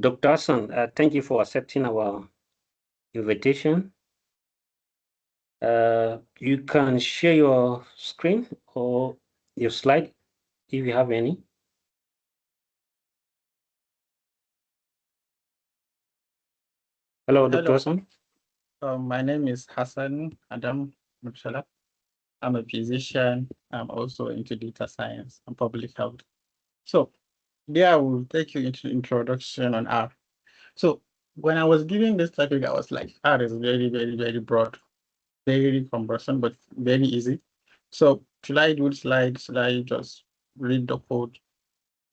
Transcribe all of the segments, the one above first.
Dr. Hassan, thank you for accepting our invitation. You can share your screen or your slide if you have any. Hello, Dr. Hello, Hassan. my name is Hassan Adam Mutshala. I'm a physician. I'm also into data science and public health. So there I will take you into introduction on R. So when I was giving this topic, I was like, R is very, very, very broad, very cumbersome, but very easy. So should I do slides? Should I just read the code?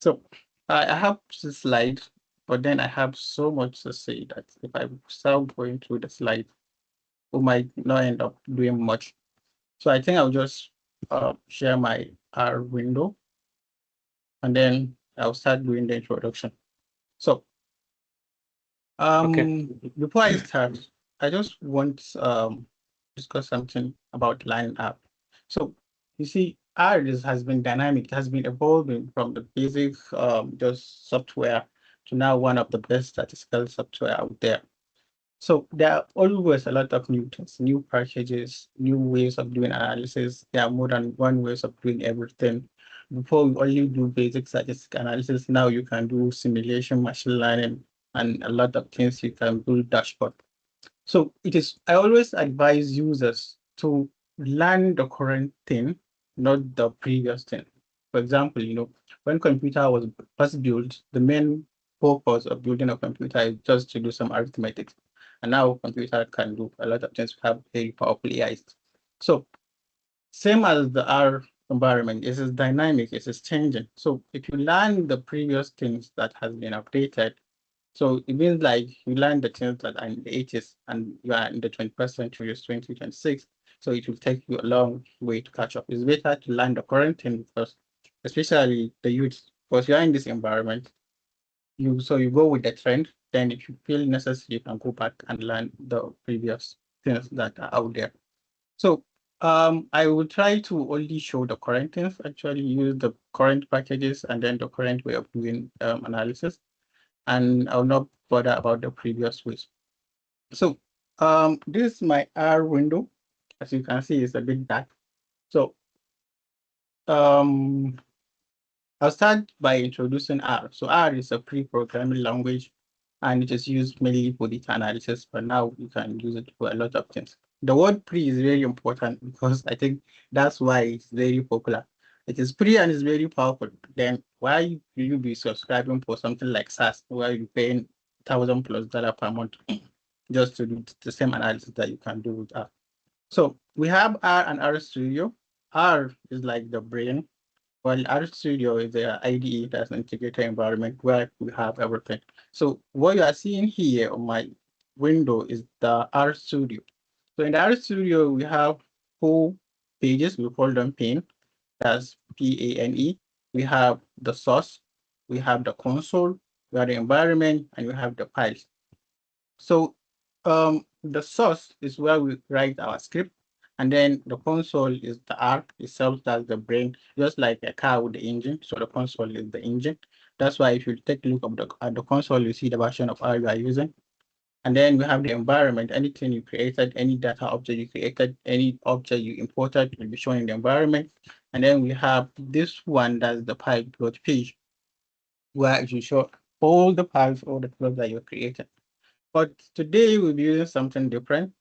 So I have the slide, but then I have so much to say that if I start going through the slide, we might not end up doing much. So I think I'll just share my R window and then I'll start doing the introduction. So Okay. before I start, I just want discuss something about Line app. So you see, R has been dynamic, it has been evolving from the basic just software to now one of the best statistical software out there. So there are always a lot of new things, new packages, new ways of doing analysis. There are more than one ways of doing everything. Before we only do basic statistical analysis, now you can do simulation, machine learning, and a lot of things you can build dashboard. So I always advise users to learn the current thing, not the previous thing. For example, when computer was first built, the main purpose of building a computer is just to do some arithmetic. And now computer can do a lot of things. We have very powerful AIs. So same as the R environment, it is dynamic, it is changing. So if you learn the previous things that has been updated, so it means like you learn the things that are in the 80s and you are in the 21st century, it's 2026. So it will take you a long way to catch up. It's better to learn the current thing because, especially the youth, because you are in this environment, you go with the trend. Then if you feel necessary, you can go back and learn the previous things that are out there. So I will try to only show the current things, actually use the current packages and then the current way of doing analysis. And I'll not bother about the previous ways. So this is my R window. As you can see, it's a bit dark. So um, I'll start by introducing R. So R is a pre-programming language and it is used mainly for data analysis, but now you can use it for a lot of things. The word pre is very important because I think that's why it's very popular. It is pre and it's very powerful. Then why will you be subscribing for something like SaaS where you're paying $1,000+ per month just to do the same analysis that you can do with R? So we have R and R Studio. R is like the brain, while R Studio is the IDE, that's an integrated environment where we have everything. So what you are seeing here on my window is the R Studio. So in the R Studio, we have 4 pages, we call them pane, that's PANE. We have the source, we have the console, we have the environment, and we have the files. So the source is where we write our script, and then the console is the R itself, that's the brain, just like a car with the engine. So the console is the engine. That's why if you take a look at the console, you see the version of R you are using. And then we have the environment. Anything you created, any data object you created, any object you imported will be shown in the environment. And then we have this one, that's the plot page, where it will show all the files, all the plots that you created. But today we'll be using something different.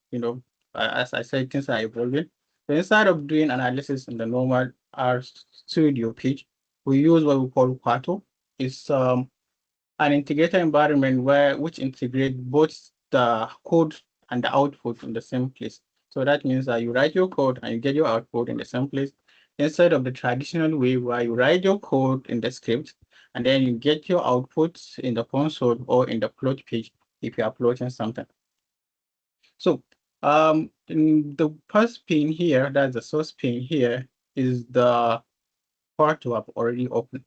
As I said, things are evolving. So instead of doing analysis in the normal R Studio page, we use what we call Quarto. It's an integrated environment which integrate both the code and the output in the same place. So that means that you write your code and you get your output in the same place, instead of the traditional way where you write your code in the script and then you get your outputs in the console or in the plot page if you are plotting something. So in the first pane here, that's the source pane here, is the Quarto I've already opened.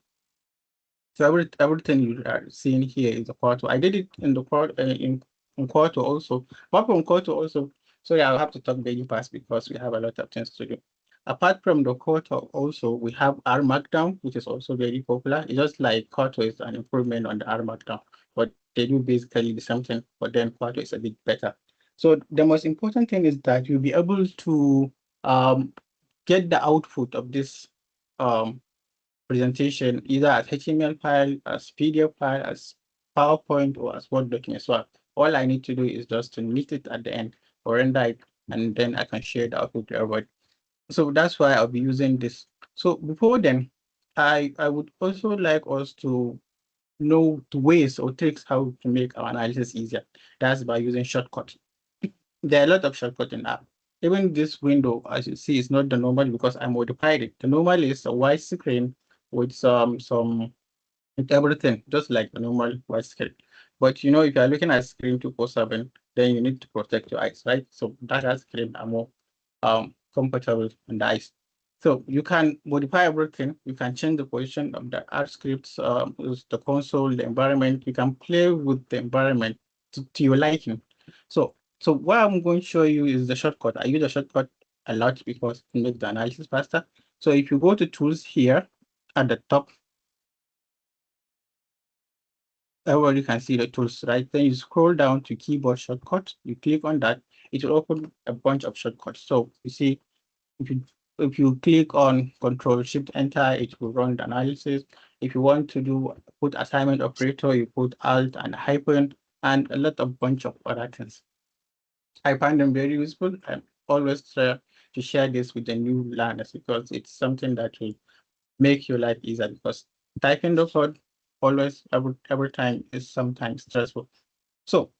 So everything you are seeing here is a Quarto. I did it in the in Quarto also. But from Quarto also, sorry, I'll have to talk very fast because we have a lot of things to do. Apart from the Koto, also we have R Markdown, which is also very popular. It's just like Koto is an improvement on the R Markdown, but they do basically the same thing, but then Koto is a bit better. So the most important thing is that you'll be able to get the output of this presentation either as HTML file, as PDF file, as PowerPoint, or as Word document. So all I need to do is just to knit it at the end or render it, and then I can share the output to everybody. So that's why I'll be using this. So before then, I would also like us to know the ways or tricks how to make our analysis easier. That's by using shortcuts. There are a lot of shortcuts in app. Even this window, as you see, is not the normal because I modified it. The normal is a white screen with with everything, just like the normal white screen. But if you're looking at screen 247, then you need to protect your eyes, right? So that screen are more comfortable on the eyes. So you can modify everything. You can change the position of the art scripts, the console, the environment. You can play with the environment to your liking. So what I'm going to show you is the shortcut. I use the shortcut a lot because it makes the analysis faster. So if you go to tools here at the top, everybody can see the tools, right? Then you scroll down to keyboard shortcut. You click on that. It will open a bunch of shortcuts. So you see, if you click on Control Shift Enter, it will run the analysis. If you want to put assignment operator, you put Alt and hyphen and a lot of bunch of other things. I find them very useful. I always try to share this with the new learners because it's something that will make your life easier, because typing the code always every time is sometimes stressful. So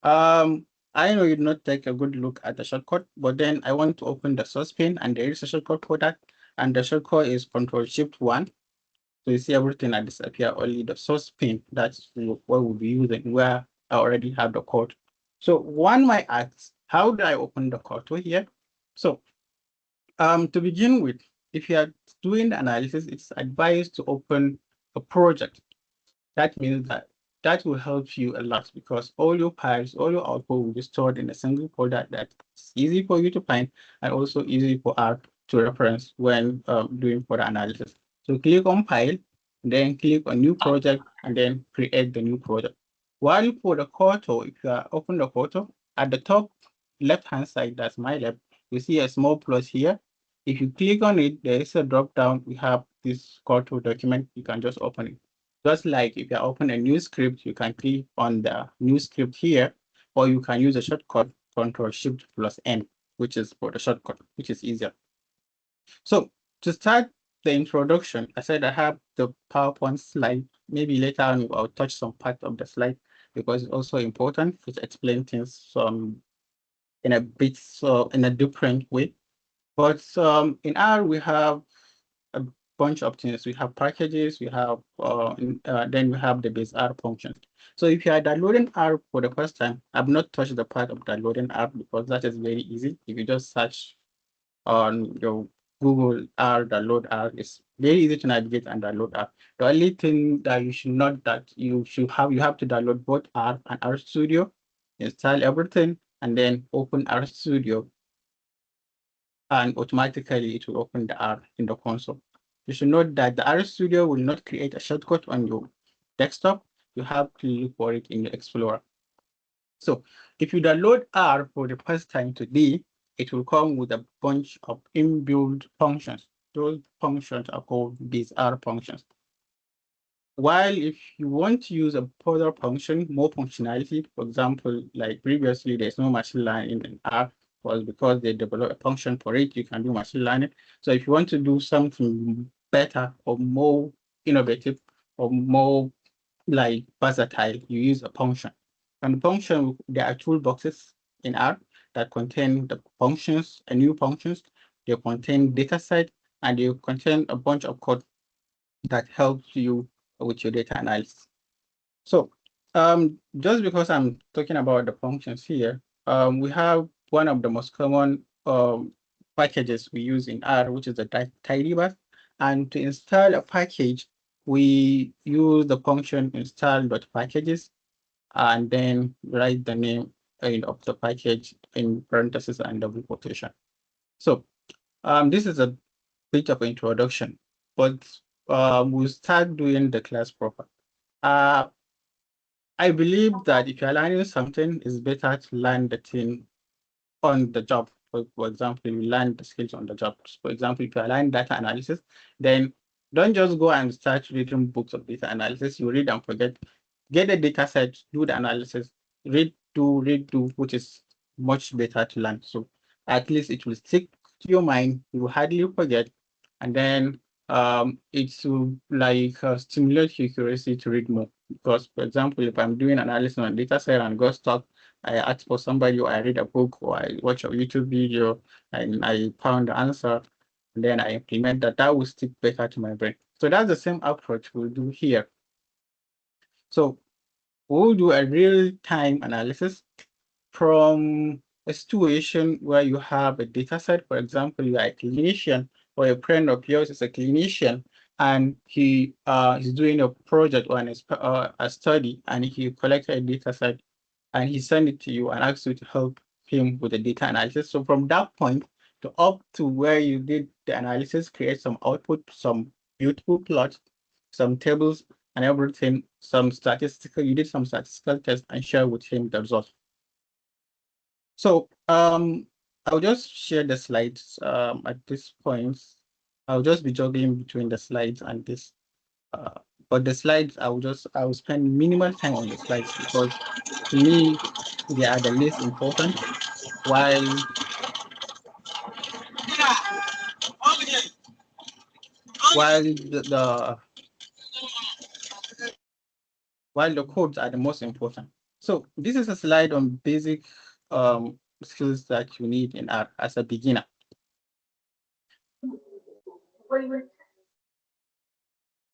I know you did not take a good look at the shortcut, but then I want to open the source pane, and there is a shortcut for that. And the shortcut is Control-Shift-1. So you see everything that disappear, only the source pane. That's what we'll be using, where I already have the code. So one might ask, how do I open the code here? So to begin with, if you are doing the analysis, it's advised to open a project. That means that will help you a lot because all your files, all your output will be stored in a single folder that's easy for you to find and also easy for us to reference when doing further analysis. So click on File, then click on New Project, and then create the new project. While for the Koto, if you are open the Koto, at the top left-hand side, that's my left, you see a small plus here. If you click on it, there is a drop down. We have this Koto document. You can just open it. Just like if you open a new script, you can click on the new script here, or you can use a shortcut Control-Shift+N, which is for the shortcut, which is easier. So to start the introduction, I said I have the PowerPoint slide. Maybe later on I'll touch some part of the slide because it's also important to explain things in a different way. But in R, we have a bunch of things. We have packages, we have then we have the base R function. So if you are downloading R for the first time, I've not touched the part of downloading R because that is very easy. If you just search on your Google R, download R, it's very easy to navigate and download R. The only thing that you should not that you have to download both R and RStudio, install everything, and then open RStudio, and automatically it will open the R in the console. You should note that the RStudio will not create a shortcut on your desktop. You have to look for it in your Explorer. So if you download R for the first time today, it will come with a bunch of inbuilt functions. Those functions are called base R functions. While if you want to use a further function, more functionality, for example, like previously, there's no machine learning in R, was because they developed a function for it, you can do machine learning. So if you want to do something better or more innovative or more like versatile, you use a function. And the function, there are toolboxes in R that contain the functions and new functions. They contain data set, and they contain a bunch of code that helps you with your data analysis. So just because I'm talking about the functions here, we have one of the most common packages we use in R, which is the tidyverse. And to install a package, we use the function install.packages and then write the name of the package in parentheses and double quotation. So This is a bit of introduction, but we'll start doing the class proper. I believe that if you're learning something, it's better to learn the thing on the job. For example, you learn the skills on the job. For example, if you learn data analysis, then don't just go and start reading books of data analysis. You read and forget. Get a data set, do the analysis, read, do, which is much better to learn. So at least it will stick to your mind. You will hardly forget. And then it will like stimulate your curiosity to read more. Because, for example, if I'm doing analysis on a data set and got stuck, I ask for somebody, or I read a book, or I watch a YouTube video, and I found the answer, and then I implement that. That will stick better to my brain. So that's the same approach we'll do here. So we'll do a real-time analysis from a situation where you have a data set. For example, you are a clinician, or a friend of yours is a clinician, and he is doing a project or a study, and he collected a data set, and he sent it to you and asked you to help him with the data analysis. So from that point to up to where you did the analysis, create some output, some beautiful plots, some tables and everything, you did some statistical tests and share with him the results. So I'll just share the slides at this point. I'll just be juggling between the slides and this. But the slides, I will spend minimal time on the slides, because to me, they are the least important, while while the codes are the most important. So this is a slide on basic skills that you need in R as a beginner.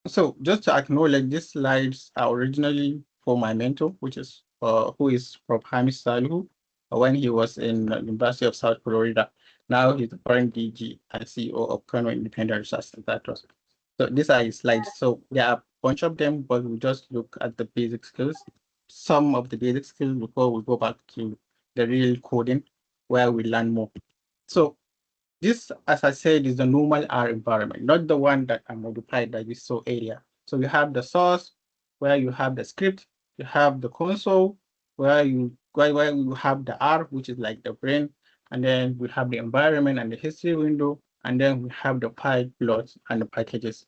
So just to acknowledge, these slides are originally for my mentor, which is who is Prof. Hamis Salihu, when he was in the University of South Florida. Now he's the current DG and CEO of Kano Independent Research Center. So these are his slides. So there are a bunch of them, but we'll just look at the basic skills, some of the basic skills, before we go back to the real coding, where we learn more. So this, as I said, is the normal R environment, not the one that I modified that you saw earlier. So you have the source, where you have the script, you have the console, where you have the R, which is like the brain, and then we have the environment and the history window, and then we have the file plots and the packages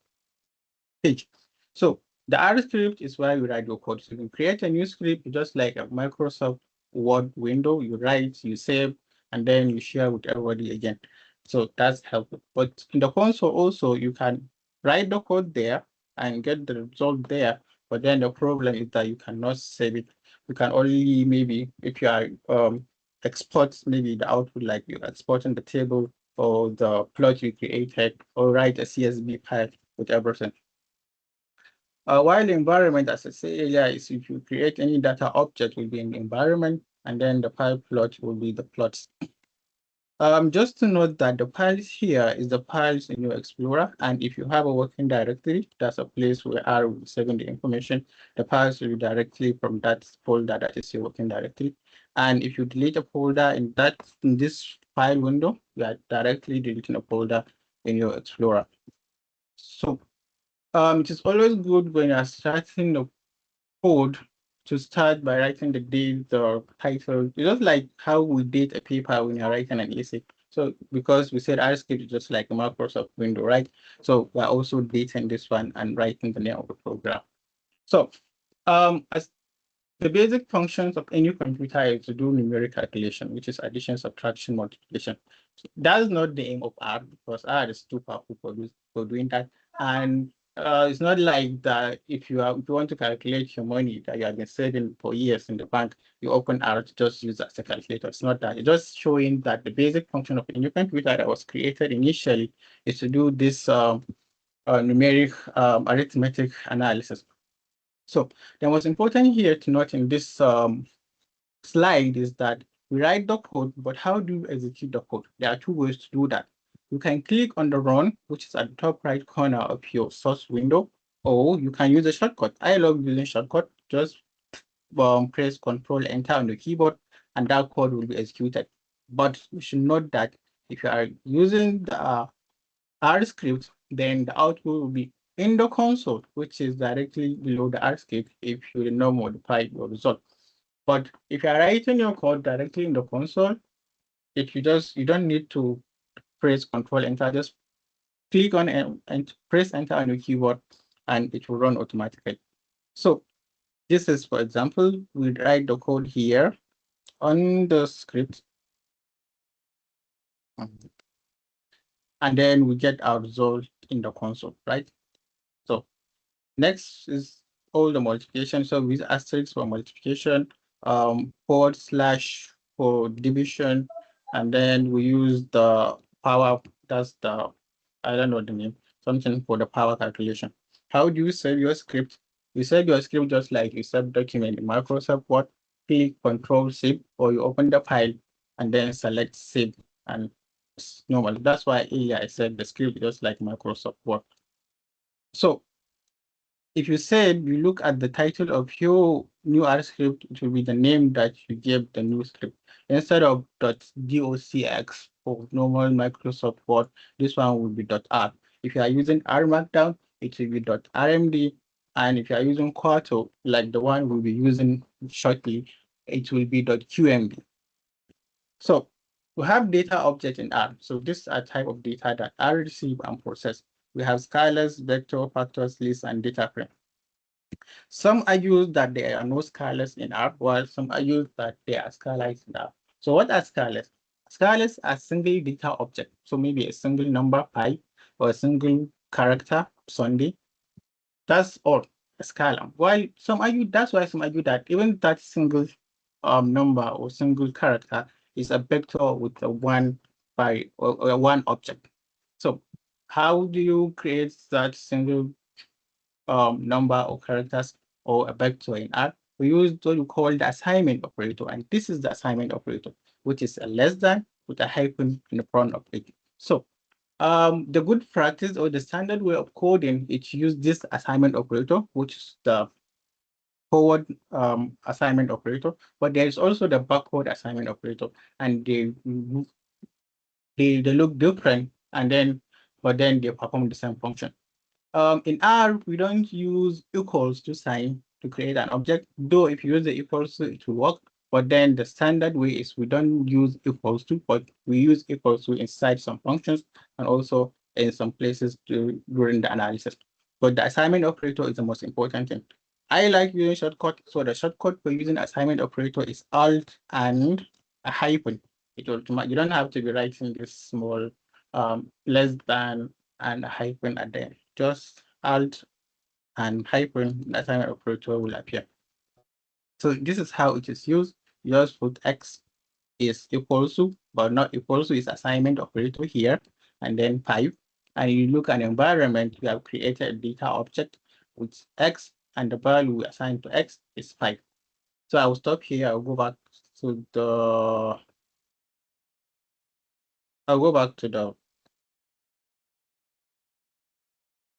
page. So the R script is where you write your code. So you can create a new script, just like a Microsoft Word window. You write, you save, and then you share with everybody again. So that's helpful. But in the console also, you can write the code there and get the result there. But then the problem is that you cannot save it. You can only, maybe if you are export maybe the output, like you're exporting the table or the plot you created, or write a CSV file with everything. While the environment, as I said earlier, is if you create any data object, will be in the environment, and then the file plot will be the plots. Just to note that the files here is the files in your Explorer, and if you have a working directory, that's a place where R will be saving the information. The files will be directly from that folder that is your working directory. And if you delete a folder in this file window, you are directly deleting a folder in your Explorer. So it is always good when you're starting the code to start by writing the date, the title. It's just like how we date a paper when you're writing an essay. So because we said RScript is just like a Microsoft window, right? So we're also dating this one and writing the name of the program. So as the basic functions of any computer is to do numeric calculation, which is addition, subtraction, multiplication. So that's not the aim of R, because R is too powerful for doing that. And it's not like that if you want to calculate your money that you have been saving for years in the bank, you open R to just use as a calculator. It's not that. It's just showing that the basic function of a new computer that was created initially is to do this numeric arithmetic analysis. So then what's important here to note in this slide is that we write the code, but how do you execute the code? There are two ways to do that. You can click on the run, which is at the top right corner of your source window, or you can use a shortcut. I love using shortcut. Just press Control Enter on the keyboard, and that code will be executed. But you should note that If you are using the R script, then the output will be in the console, which is directly below the R script if you did not modify your result. But if you are writing your code directly in the console, if you don't need to press Control Enter, just click on and press Enter on your keyboard, and it will run automatically. So this is, for example, we write the code here on the script, and then we get our result in the console, right? So next is all the multiplication. So with asterisk for multiplication, forward slash for division, and then we use the power, that's the, I don't know the name, something for the power calculation. How do you save your script? You save your script just like you save document in Microsoft Word, click Control Save, or you open the file and then select Save, and it's normal. That's why earlier I said the script just like Microsoft Word. So if you said you look at the title of your new R script, it will be the name that you gave the new script. Instead of .docx for normal Microsoft Word, this one will be .r. If you are using R Markdown, it will be .rmd. And if you are using Quarto, like the one we'll be using shortly, it will be .qmd. So we have data object in R. So this is a type of data that R receive and process. We have scalars, vector, factors, list, and data frame. Some argue that there are no scalars in R, while some argue that there are scalars in R. So what are scalars? Scalars are single data object. So maybe a single number pi or a single character Sunday. That's all a scalar. While some argue, that's why some argue that even that single number or single character is a vector with a one by or one object. So how do you create that single number or characters or a vector in R? We use what we call the assignment operator, and this is the assignment operator, which is a less than with a hyphen in the front of it. So the good practice or the standard way of coding is to use this assignment operator, which is the forward assignment operator, but there is also the backward assignment operator, and they look different, and then but then they perform the same function. In R, we don't use equals to sign to create an object, though if you use the equals to, it will work. But then the standard way is we don't use equals to, but we use equals to inside some functions and also in some places during the analysis. But the assignment operator is the most important thing. I like using shortcut. So the shortcut for using assignment operator is Alt and a hyphen. You don't have to be writing this small less than and a hyphen at the end. Just Alt and hyphen, the assignment operator will appear. So this is how it is used. You just put X is equal to, but not equal to, is assignment operator here, and then 5. And you look at environment, you have created a data object with X, and the value we assign to X is 5. So I will stop here. I'll go back to the I'll go back to the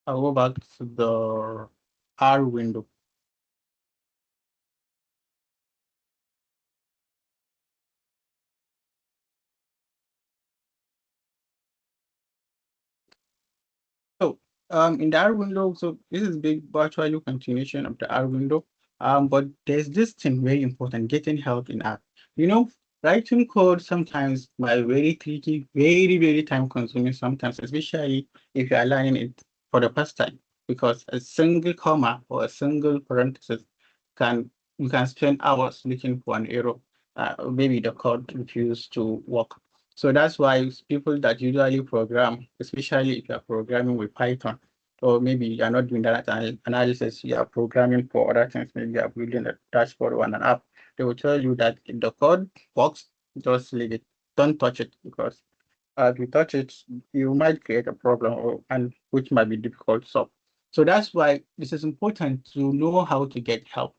I'll go back to the R window. So in the R window, so this is big virtual continuation of the R window. But there's this thing very important, getting help in R. You know, writing code sometimes might be very tricky, very time consuming sometimes, especially if you are learning it for the first time, because a single comma or a single parenthesis you can spend hours looking for an error. Maybe the code refused to work. So that's why people that usually program, especially if you're programming with Python, or maybe you're not doing that analysis, you are programming for other things, maybe you are building a dashboard or an app, they will tell you that if the code works, just leave it. Don't touch it, because if you touch it, you might create a problem and which might be difficult to solve. So that's why this is important to know how to get help.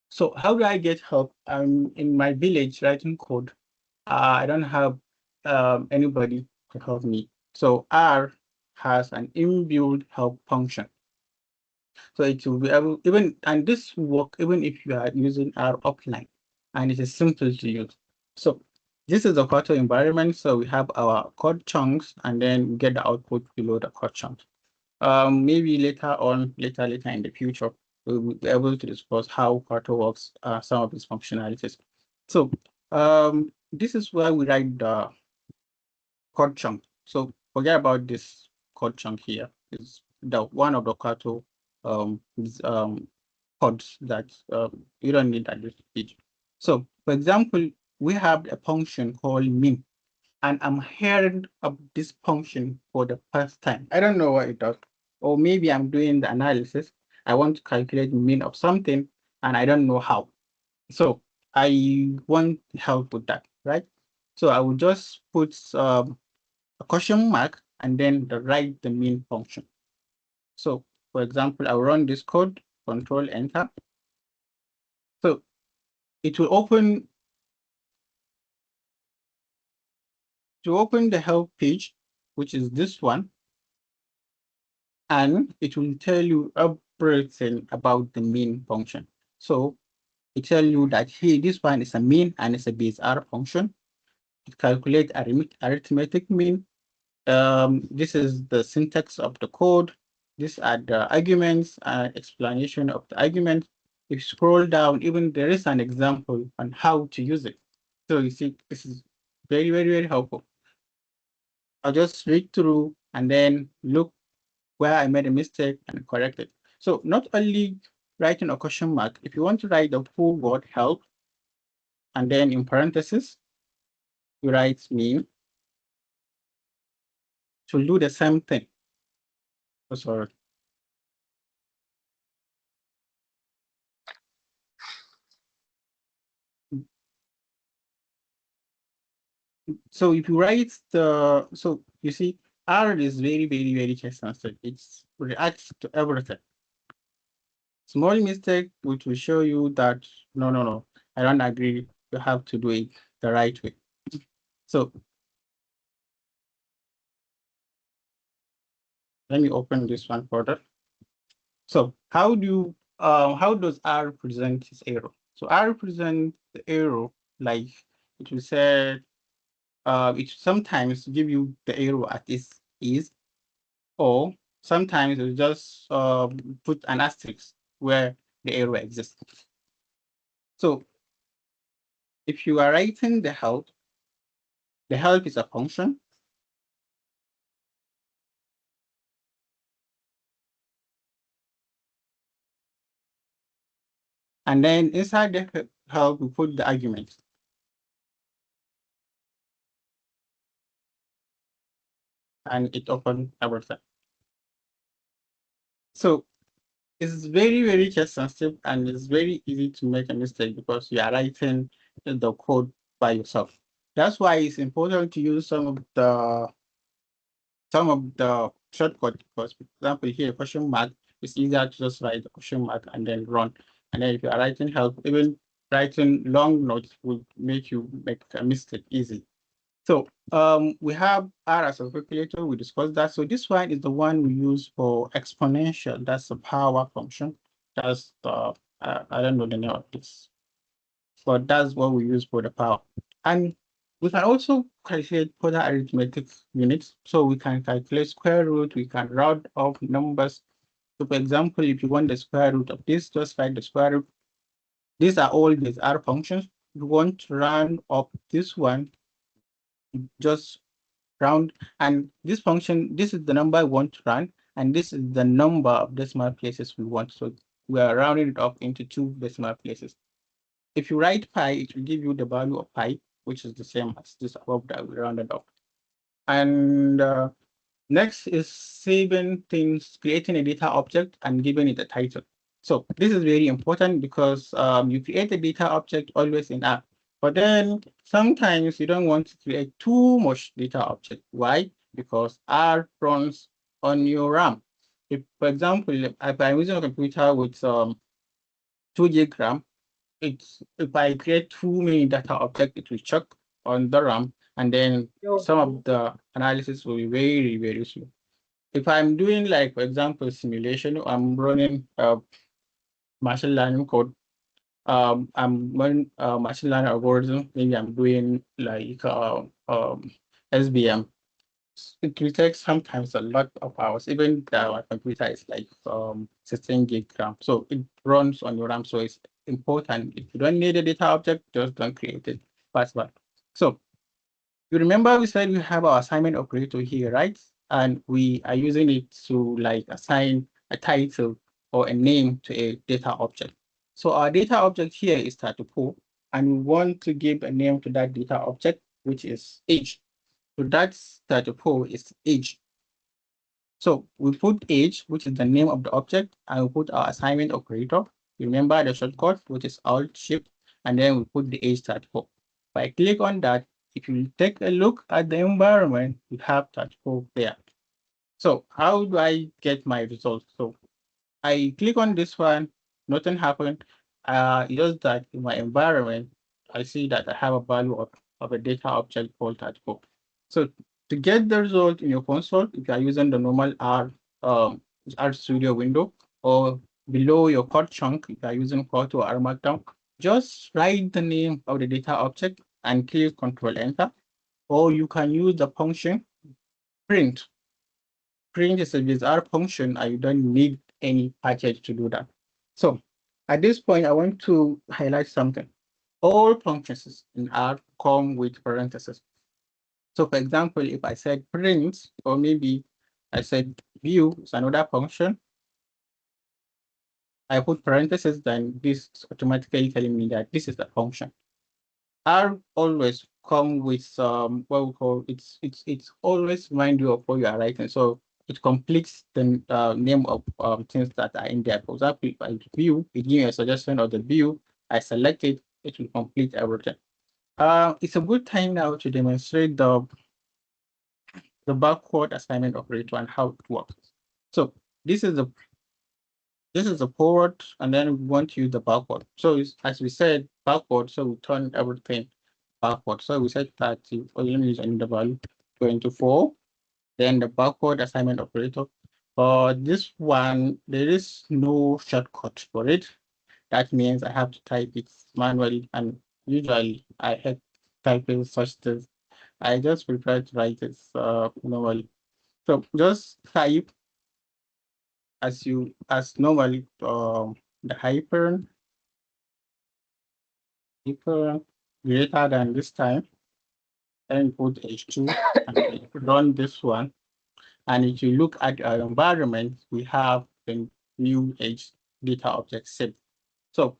So how do I get help? I'm in my village writing code. I don't have anybody to help me. So R has an inbuilt help function. So it will be able, and this will work even if you are using R offline, and it is simple to use. So This is the Quarto environment. So we have our code chunks, and then we get the output below the code chunks. Maybe later in the future, we'll be able to discuss how Quarto works, some of its functionalities. So this is where we write the code chunk. So forget about this code chunk here. It's the one of the Quarto codes that you don't need at this stage. So for example, we have a function called min, and I'm hearing of this function for the first time. I don't know what it does. Or maybe I'm doing the analysis. I want to calculate min of something and I don't know how. So I want help with that, right? So I will just put a question mark and then write the min function. So for example, I'll run this code, control enter. So it will open the help page, which is this one, and it will tell you everything about the min function. So it tell you that here, this one is a min and it's a base R function. It calculates arithmetic mean. This is the syntax of the code. These are the arguments, explanation of the argument. If you scroll down, even there is an example on how to use it. So you see, this is very, very, very helpful. I'll just read through and then look where I made a mistake and correct it. So not only writing a question mark, if you want to write the full word help, and then in parentheses, you write min, to do the same thing. Oh, sorry. So if you write so you see, R is very, very, very case sensitive. It reacts to everything. Small mistake, which will show you that, no, I don't agree. You have to do it the right way. So let me open this one further. So how does R represent its error? So R represents the error like it will say, it sometimes give you the error at its is, or sometimes it will just put an asterisk where the error exists. So if you are writing the help is a function. And then inside the help, we put the arguments. And it opens everything. So it's very, very case sensitive, and it's very easy to make a mistake because you are writing the code by yourself. That's why it's important to use some of the shortcut, because, for example, here question mark, it's easier to just write the question mark and then run. And then if you are writing help, even writing long notes will make you make a mistake easy. So we have R as a calculator. We discussed that. So this one is the one we use for exponential. That's the power function. That's the I don't know the name of this, but that's what we use for the power. And we can also calculate further arithmetic units. So we can calculate square root. We can round off numbers. So for example, if you want the square root of this, just write the square root. These are all these R functions. If you want to round up this one, just round, and this function, this is the number I want to run, and this is the number of decimal places we want. So we are rounding it up into 2 decimal places. If you write pi, it will give you the value of pi, which is the same as this above that we rounded up. And next is saving things, creating a data object and giving it a title. So this is very important because you create a data object always in R. But then sometimes you don't want to create too much data object. Why? Because R runs on your RAM. If, for example, if I'm using a computer with 2 gig RAM, if I create too many data objects, it will check on the RAM, and then some of the analysis will be very, very slow. If I'm doing, like, for example, simulation, I'm running machine learning code, I'm running machine learning algorithm, maybe I'm doing like SBM. It will take sometimes a lot of hours. Even our computer is like 16 gig RAM, so it runs on your RAM. So it's important. If you don't need a data object, just don't create it. Password. So you remember we said we have our assignment operator here, right? And we are using it to like assign a title or a name to a data object. So our data object here is 34, and we want to give a name to that data object, which is age. So that's 34 is age. So we put age, which is the name of the object, and we put our assignment operator. Remember the shortcut, which is Alt Shift, and then we put the age 34. If I click on that, if you take a look at the environment, you have 34 there. So how do I get my results? So I click on this one, nothing happened. Just that in my environment, I see that I have a value of a data object called 34. So to get the result in your console, if you are using the normal R Studio window, or below your code chunk, if you are using Code or R Markdown, just write the name of the data object and click Control Enter. Or you can use the function print. Print is a bizarre function, and you don't need any package to do that. So at this point, I want to highlight something. All functions in R come with parentheses. So for example, if I said print, or maybe I said view is another function, I put parentheses, then this is automatically telling me that this is the function. R always come with what we call it's always remind you of what you are writing. So it completes the name of things that are in there. For example, if I view, it gives me a suggestion of the view. I select it, it will complete everything. It's a good time now to demonstrate the backward assignment operator and how it works. So this is the forward, and then we want to use the backward. So as we said, backward, so we turn everything backward. So we said 30, or let me use the value 24, then the backward assignment operator. For this one, there is no shortcut for it. That means I have to type it manually, and usually I hate typing such things. I just prefer to write it normally. So just type as normally the hyphen greater than this time, and put H2 and run this one. And if you look at our environment, we have the new H data object set. So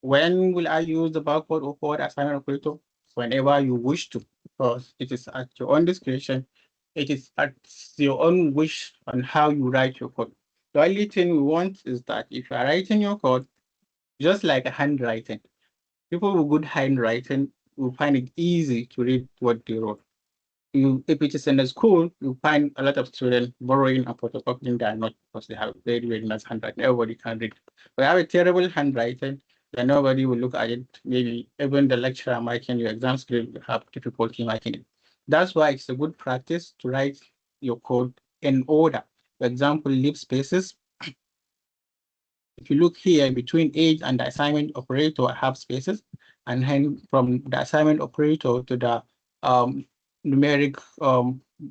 when will I use the backward or forward assignment operator? Whenever you wish to, because it is at your own discretion. It is at your own wish on how you write your code. The only thing we want is that if you are writing your code, just like a handwriting, people with good handwriting will find it easy to read what they wrote. If it is in a school, you find a lot of students borrowing and photocopying their notes because they have very, very nice handwriting. Everybody can read. But have a terrible handwriting, then nobody will look at it. Maybe even the lecturer making your exam script will have difficulty making it. That's why it's a good practice to write your code in order. For example, leave spaces. If you look here between age and the assignment operator, I have spaces. And then from the assignment operator to the numeric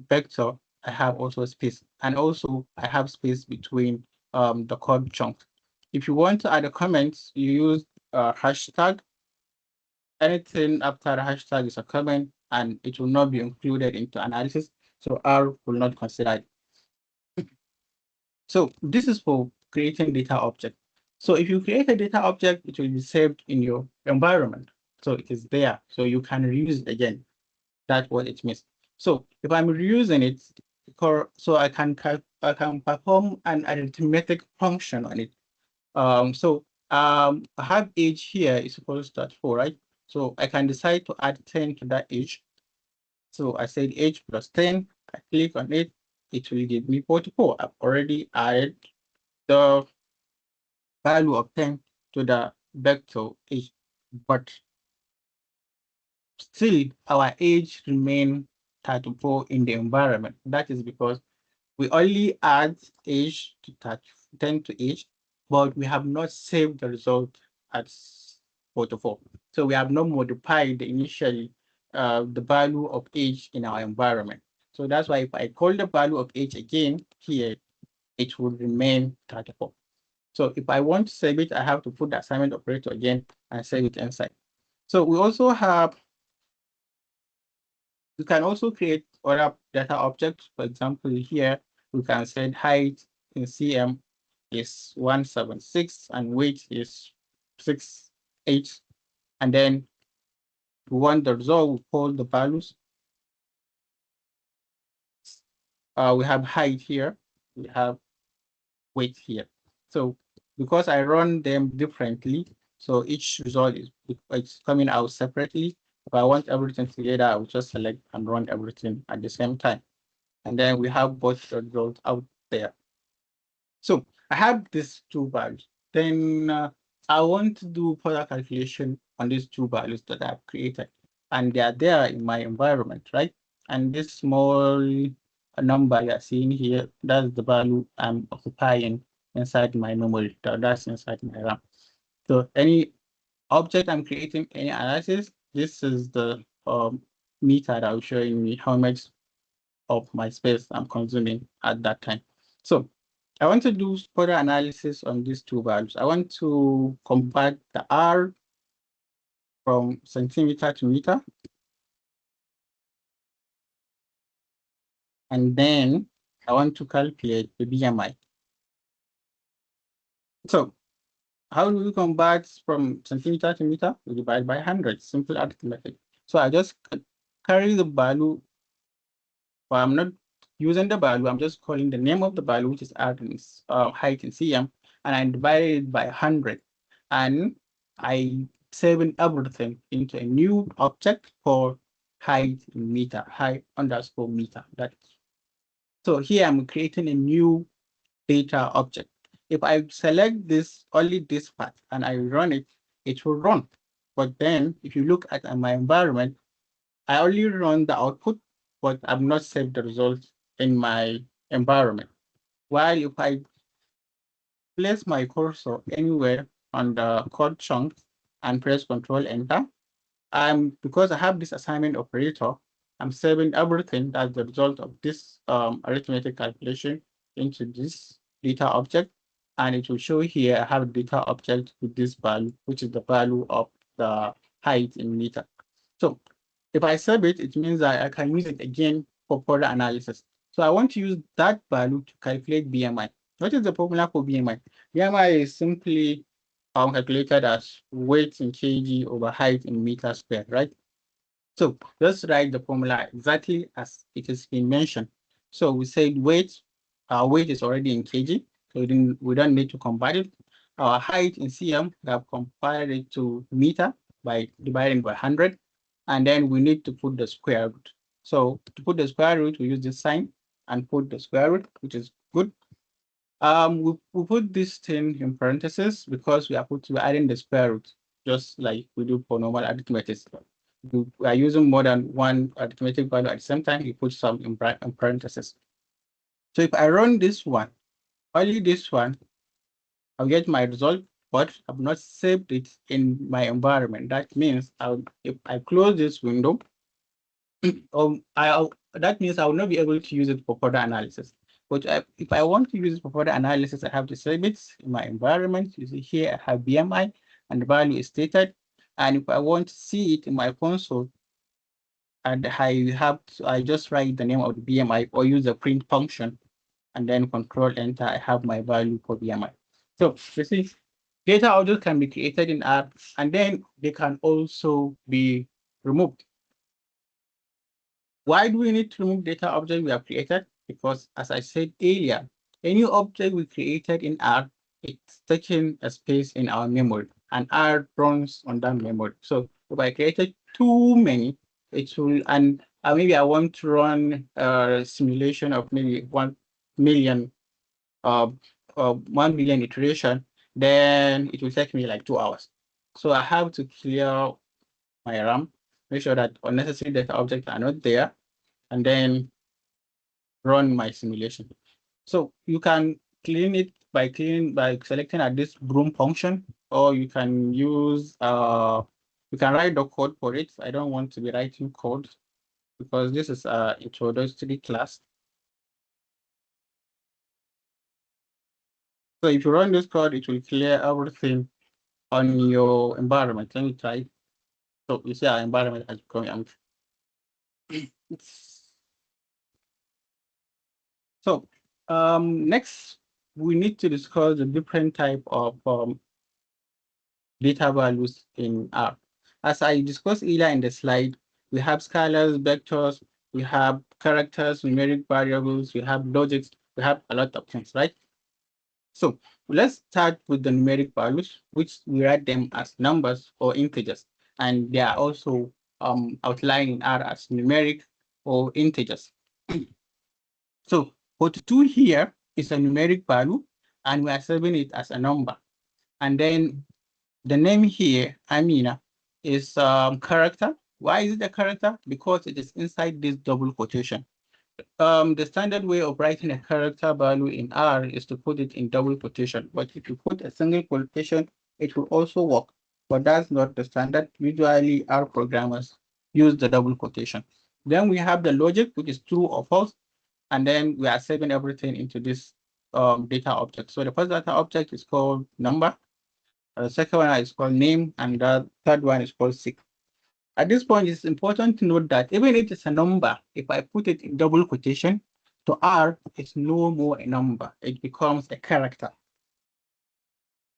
vector, I have also space. And also I have space between the code chunks. If you want to add a comment, you use hashtag. Anything after the hashtag is a comment, and it will not be included into analysis. So R will not consider it. So this is for creating data object. So if you create a data object, it will be saved in your environment. So it is there, so you can reuse it again. That's what it means. So if I'm reusing it, so I can perform an arithmetic function on it. I have age here is supposed to start 4, right? So I can decide to add 10 to that age. So I said age plus 10. I click on it. It will give me 44. I've already added the value of 10 to the vector age, but still our age remain 34 in the environment. That is because we only add age to 10 to age, but we have not saved the result as 44. So we have not modified the initially the value of age in our environment. So that's why if I call the value of age again here, it will remain 34. So if I want to save it, I have to put the assignment operator again and save it inside. So we also have, you can also create other data objects. For example, here we can say height in cm is 176 and weight is 68. And then we want the result, we call the values. We have height here, we have weight here. So because I run them differently, so each result is it's coming out separately. If I want everything together, I will just select and run everything at the same time. And then we have both the results out there. So I have these two values. Then I want to do further calculation on these two values that I've created. And they are there in my environment, right? And this small number you're seeing here, that's the value I'm occupying inside my memory. That's inside my RAM. So any object I'm creating, any analysis, this is the meter that will showing me how much of my space I'm consuming at that time. So I want to do further analysis on these two values. I want to convert the R from centimeter to meter. And then I want to calculate the BMI. So how do we convert from centimeter to meter? We divide by 100, simple arithmetic. So I just carry the value, but I'm not using the value, I'm just calling the name of the value, which is height in cm, and I divide it by 100. And I saving everything into a new object called height in meter, height underscore meter. So here I'm creating a new data object. If I select this, only this part, and I run it, it will run. But then if you look at my environment, I only run the output, but I've not saved the results in my environment. While if I place my cursor anywhere on the code chunk and press Control Enter, because I have this assignment operator, I'm saving everything that's the result of this arithmetic calculation into this data object. And it will show here I have a data object with this value, which is the value of the height in meter. So if I save it, it means that I can use it again for further analysis. So I want to use that value to calculate BMI. What is the formula for BMI? BMI is simply calculated as weight in kg over height in meter squared, right? So let's write the formula exactly as it has been mentioned. So we said weight, our weight is already in kg, so we don't need to convert it. Our height in cm, we have converted it to meter by dividing by 100. And then we need to put the square root. So to put the square root, we use this sign and put the square root, which is good. We put this thing in parentheses because we are adding the square root, just like we do for normal arithmetic. We are using more than one arithmetic value at the same time, you put some in parentheses. So if I run this one, only this one, I'll get my result, but I've not saved it in my environment. That means if I close this window, that means I will not be able to use it for further analysis. But if I want to use it for further analysis, I have to save it in my environment. You see here, I have BMI and the value is stated. And if I want to see it in my console, and I just write the name of the BMI or use the print function and then Control Enter, I have my value for BMI. So you see, data objects can be created in R and then they can also be removed. Why do we need to remove data object we have created? Because as I said earlier, any object we created in R, it's taking a space in our memory and R runs on that memory. So if I created too many, it will, and maybe I want to run a simulation of maybe 1 million, 1 million iteration, then it will take me like 2 hours. So I have to clear my RAM, make sure that unnecessary data objects are not there, and then run my simulation. So you can clean it by selecting at this broom function or you can use you can write the code for it. I don't want to be writing code because this is a introductory class. So if you run this code, it will clear everything on your environment. Let me try. So you see our environment has become empty. So next we need to discuss the different type of data values in R. As I discussed earlier in the slide, we have scalars, vectors, we have characters, numeric variables, we have logics, we have a lot of things, right? So let's start with the numeric values, which we write them as numbers or integers. And they are also outlined in R as numeric or integers. So 42 here is a numeric value, and we are saving it as a number. And then the name here, Amina, is character. Why is it a character? Because it is inside this double quotation. The standard way of writing a character value in R is to put it in double quotation. But if you put a single quotation, it will also work. But that's not the standard. Usually, R programmers use the double quotation. Then we have the logic, which is true or false. And then we are saving everything into this data object. So the first data object is called number. The second one is called name, and the third one is called seek. At this point, it's important to note that even if it's a number, if I put it in double quotation, to R, it's no more a number. It becomes a character.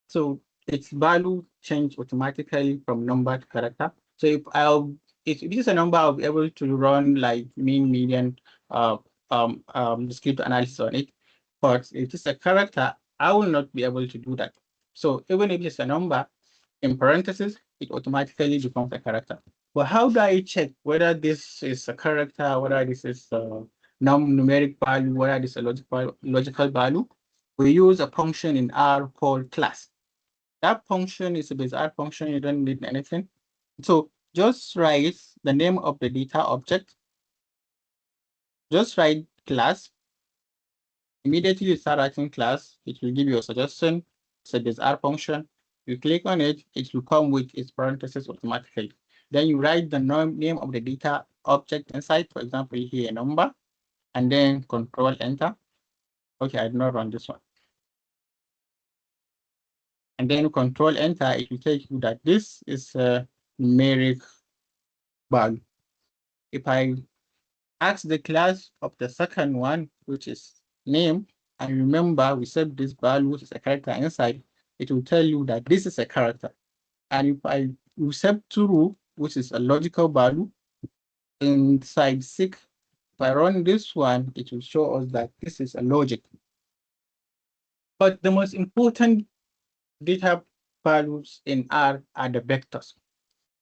So its value change automatically from number to character. So if this is a number, I'll be able to run like mean, median, discrete analysis on it. But if it's a character, I will not be able to do that. So even if it's a number, in parentheses, it automatically becomes a character. But how do I check whether this is a character, whether this is a numeric value, whether this is a logical value? We use a function in R called class. That function is a bizarre function. You don't need anything. So just write the name of the data object. Just write class. Immediately you start writing class, it will give you a suggestion. It's a bizarre function. You click on it, it will come with its parentheses automatically. Then you write the name of the data object inside, for example, here a number, and then control enter. Okay, I did not run this one. And then control enter, it will take you that this is a numeric value. If I ask the class of the second one, which is name, and remember we set this value, which is a character inside, it will tell you that this is a character. And if I set true, which is a logical value, inside seek, if I run this one, it will show us that this is a logic. But the most important data values in R are the vectors.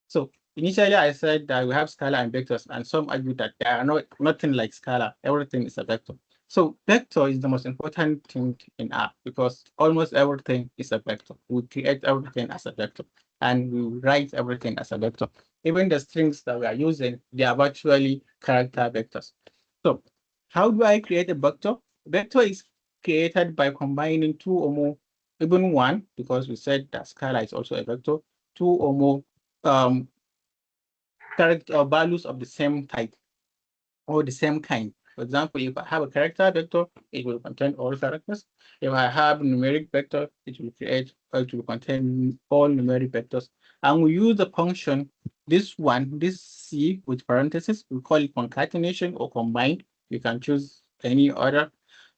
So initially I said that we have scalar and vectors, and some argue that they are nothing like scalar. Everything is a vector. So vector is the most important thing in R because almost everything is a vector. We create everything as a vector, and we write everything as a vector. Even the strings that we are using, they are virtually character vectors. So how do I create a vector? Vector is created by combining two or more, even one, because we said that scalar is also a vector, two or more character or values of the same type or the same kind. For example, if I have a character vector, it will contain all characters. If I have a numeric vector, it will contain all numeric vectors. And we use the function, this C with parentheses, we call it concatenation or combine. You can choose any other,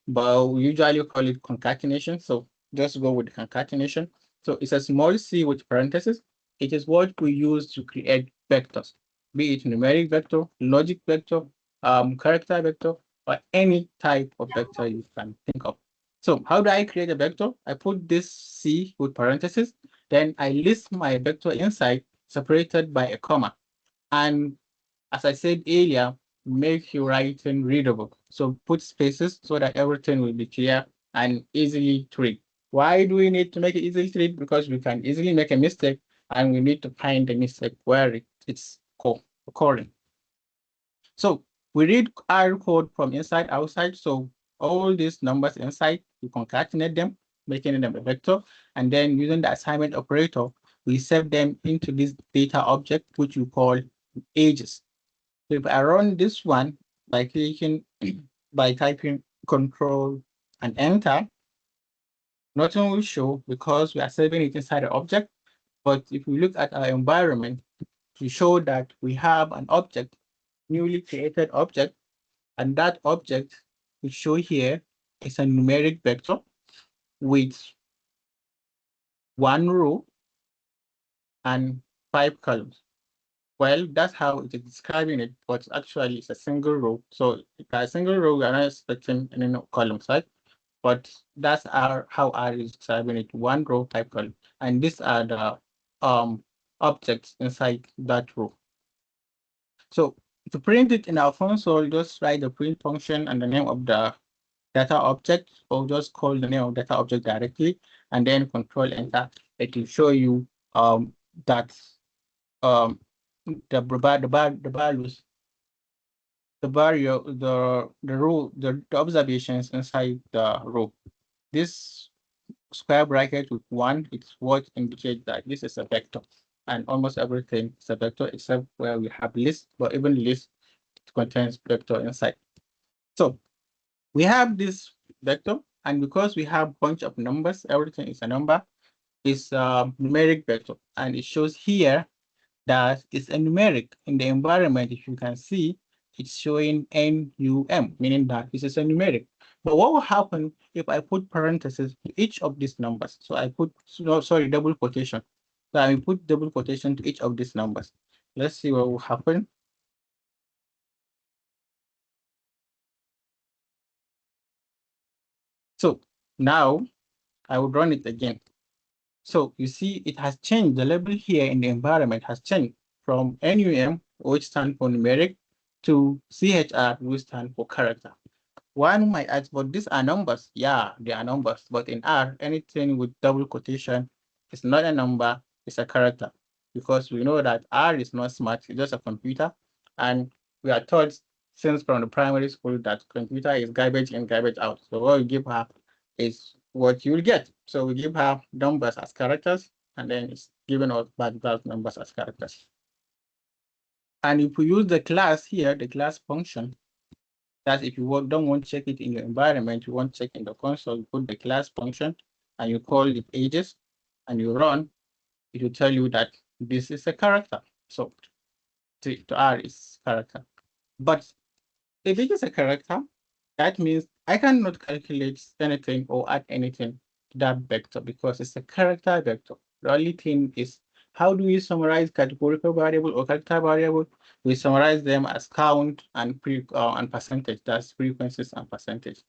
but we usually call it concatenation. So just go with concatenation. So it's a small c with parentheses. It is what we use to create vectors, be it numeric vector, logic vector, character vector, or any type of vector you can think of. So how do I create a vector? I put this C with parentheses, then I list my vector inside, separated by a comma. And as I said earlier, make your writing readable. So put spaces so that everything will be clear and easily to read. Why do we need to make it easy to read? Because we can easily make a mistake and we need to find the mistake where it's occurring. So we read R code from inside outside. So all these numbers inside, we concatenate them. making them a vector. And then using the assignment operator, we save them into this data object, which we call ages. So if I run this one by clicking, by typing control and enter, nothing will show because we are saving it inside the object. But if we look at our environment, to show that we have an object, newly created object, and that object we show here is a numeric vector with 1 row and 5 columns. Well, that's how it is describing it, but actually it's a single row. So if a single row, we are not expecting any columns, right? But that's how R is describing it, 1 row, 5 columns. And these are the objects inside that row. So to print it in our console, just write the print function and the name of the data object, or just call the name of data object directly, and then control enter. It will show you that the values, the observations inside the row. This square bracket with 1, it's what indicates that this is a vector, and almost everything is a vector except where we have list, but even list contains vector inside. So we have this vector, and because we have a bunch of numbers, everything is a number, is a numeric vector, and it shows here that it's a numeric. In the environment, if you can see, it's showing NUM, meaning that this is a numeric. But what will happen if I put parentheses to each of these numbers? So I put, double quotation. So I put double quotation to each of these numbers. Let's see what will happen. So now I will run it again. So you see it has changed. The label here in the environment has changed from NUM, which stands for numeric, to CHR, which stands for character. One might ask, but these are numbers. Yeah, they are numbers. But in R, anything with double quotation is not a number, it's a character. Because we know that R is not smart, it's just a computer. And we are taught since from the primary school that computer is garbage in, garbage out. So what we give her is what you will get. So we give her numbers as characters, and then it's given us back those numbers as characters. And if we use the class here, the class function, that if you don't want to check it in your environment, you want to check in the console, you put the class function and you call it ages and you run, it will tell you that this is a character. So to R is character. But if it is a character, that means I cannot calculate anything or add anything to that vector because it's a character vector. The only thing is, how do we summarize categorical variable or character variable? We summarize them as count and percentage. That's frequencies and percentage.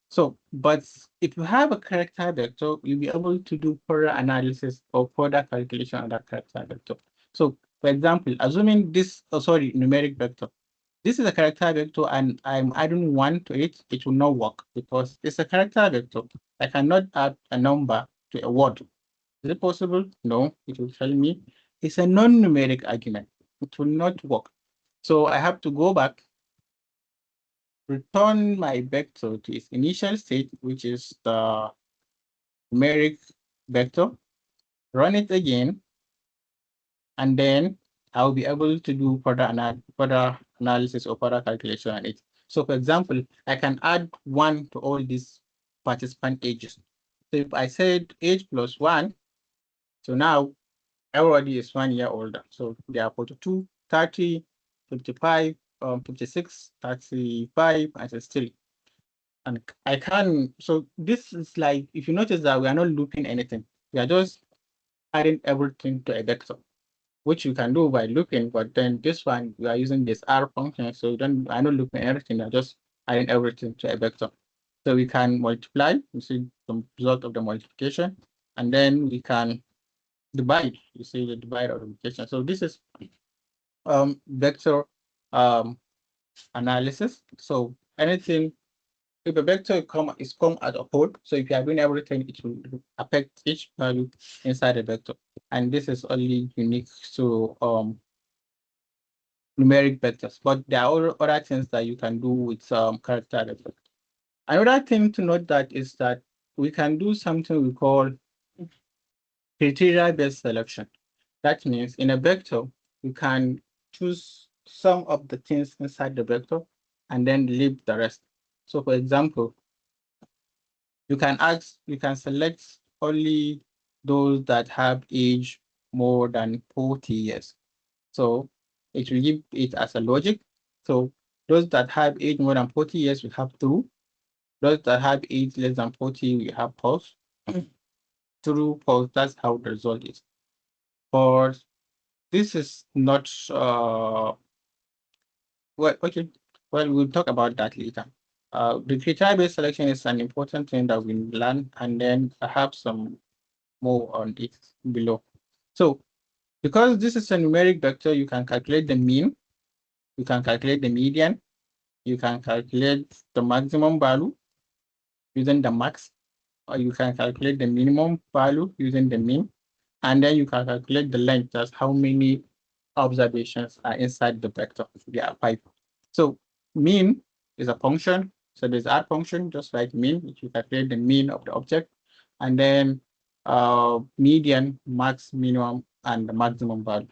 So, but if you have a character vector, you'll be able to do further analysis or further calculation of that character vector. So, for example, assuming this, numeric vector. This is a character vector and I'm adding 1 to it, it will not work because it's a character vector. I cannot add a number to a word. Is it possible? No, it will tell me it's a non-numeric argument. It will not work. So I have to go back, return my vector to its initial state, which is the numeric vector, run it again, and then I'll be able to do further analysis or further calculation on it. So for example, I can add 1 to all these participant ages. So if I said age plus 1, so now everybody is 1 year older. So they are 42, 30, 55, 56, 35, and 63. And I can, so this is like, if you notice that we are not looping anything, we are just adding everything to a vector, which you can do by looping, but then this one, we are using this R function, so I don't loop everything, I just adding everything to a vector. So we can multiply, you see the result of the multiplication, and then we can divide, you see the divide or multiplication. So this is vector analysis. So anything, if a vector is come as a whole, so if you are doing everything, it will affect each value inside the vector. And this is only unique to numeric vectors, but there are other things that you can do with character vectors. Another thing to note that is that we can do something we call criteria-based selection. That means in a vector, you can choose some of the things inside the vector and then leave the rest. So for example, you can select only those that have age more than 40 years. So it will give it as a logic. So those that have age more than 40 years, we have true. Those that have age less than 40, we have false. True, false, that's how the result is. For this is not, well, okay. Well, we'll talk about that later. The criteria-based selection is an important thing that we learn, and then I have some more on it below. So because this is a numeric vector, you can calculate the mean, you can calculate the median, you can calculate the maximum value using the max, or you can calculate the minimum value using the mean, and then you can calculate the length, that's how many observations are inside the vector. There are 5. So mean is a function. So there's add function, just like mean, if you calculate the mean of the object, and then median, max, minimum, and the maximum value.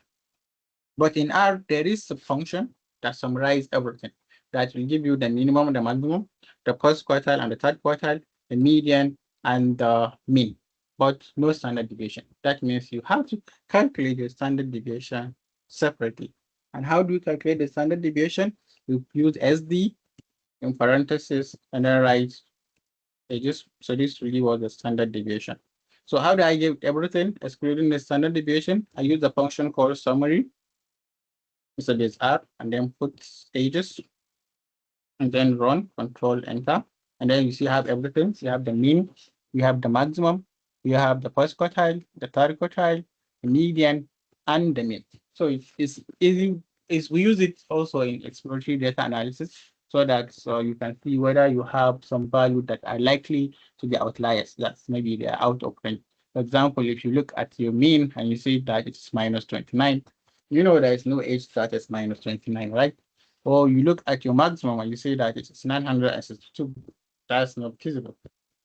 But in R, there is a function that summarizes everything. That will give you the minimum, the maximum, the first quartile and the third quartile, the median, and the mean, but no standard deviation. That means you have to calculate the standard deviation separately. And how do you calculate the standard deviation? You use SD in parentheses and then write so this really was the standard deviation. So how do I give everything excluding the standard deviation? I use a function called summary. So there's R and then put stages and then run, control, enter. And then you see you have everything. So you have the mean, you have the maximum, you have the first quartile, the third quartile, the median, and the mean. So it's easy. We use it also in exploratory data analysis so that you can see whether you have some value that are likely to be outliers. That's maybe they're out of range. For example, if you look at your mean and you see that it's minus 29, you know there is no age that is minus 29, right? Or you look at your maximum and you say that it's 962, that's not feasible.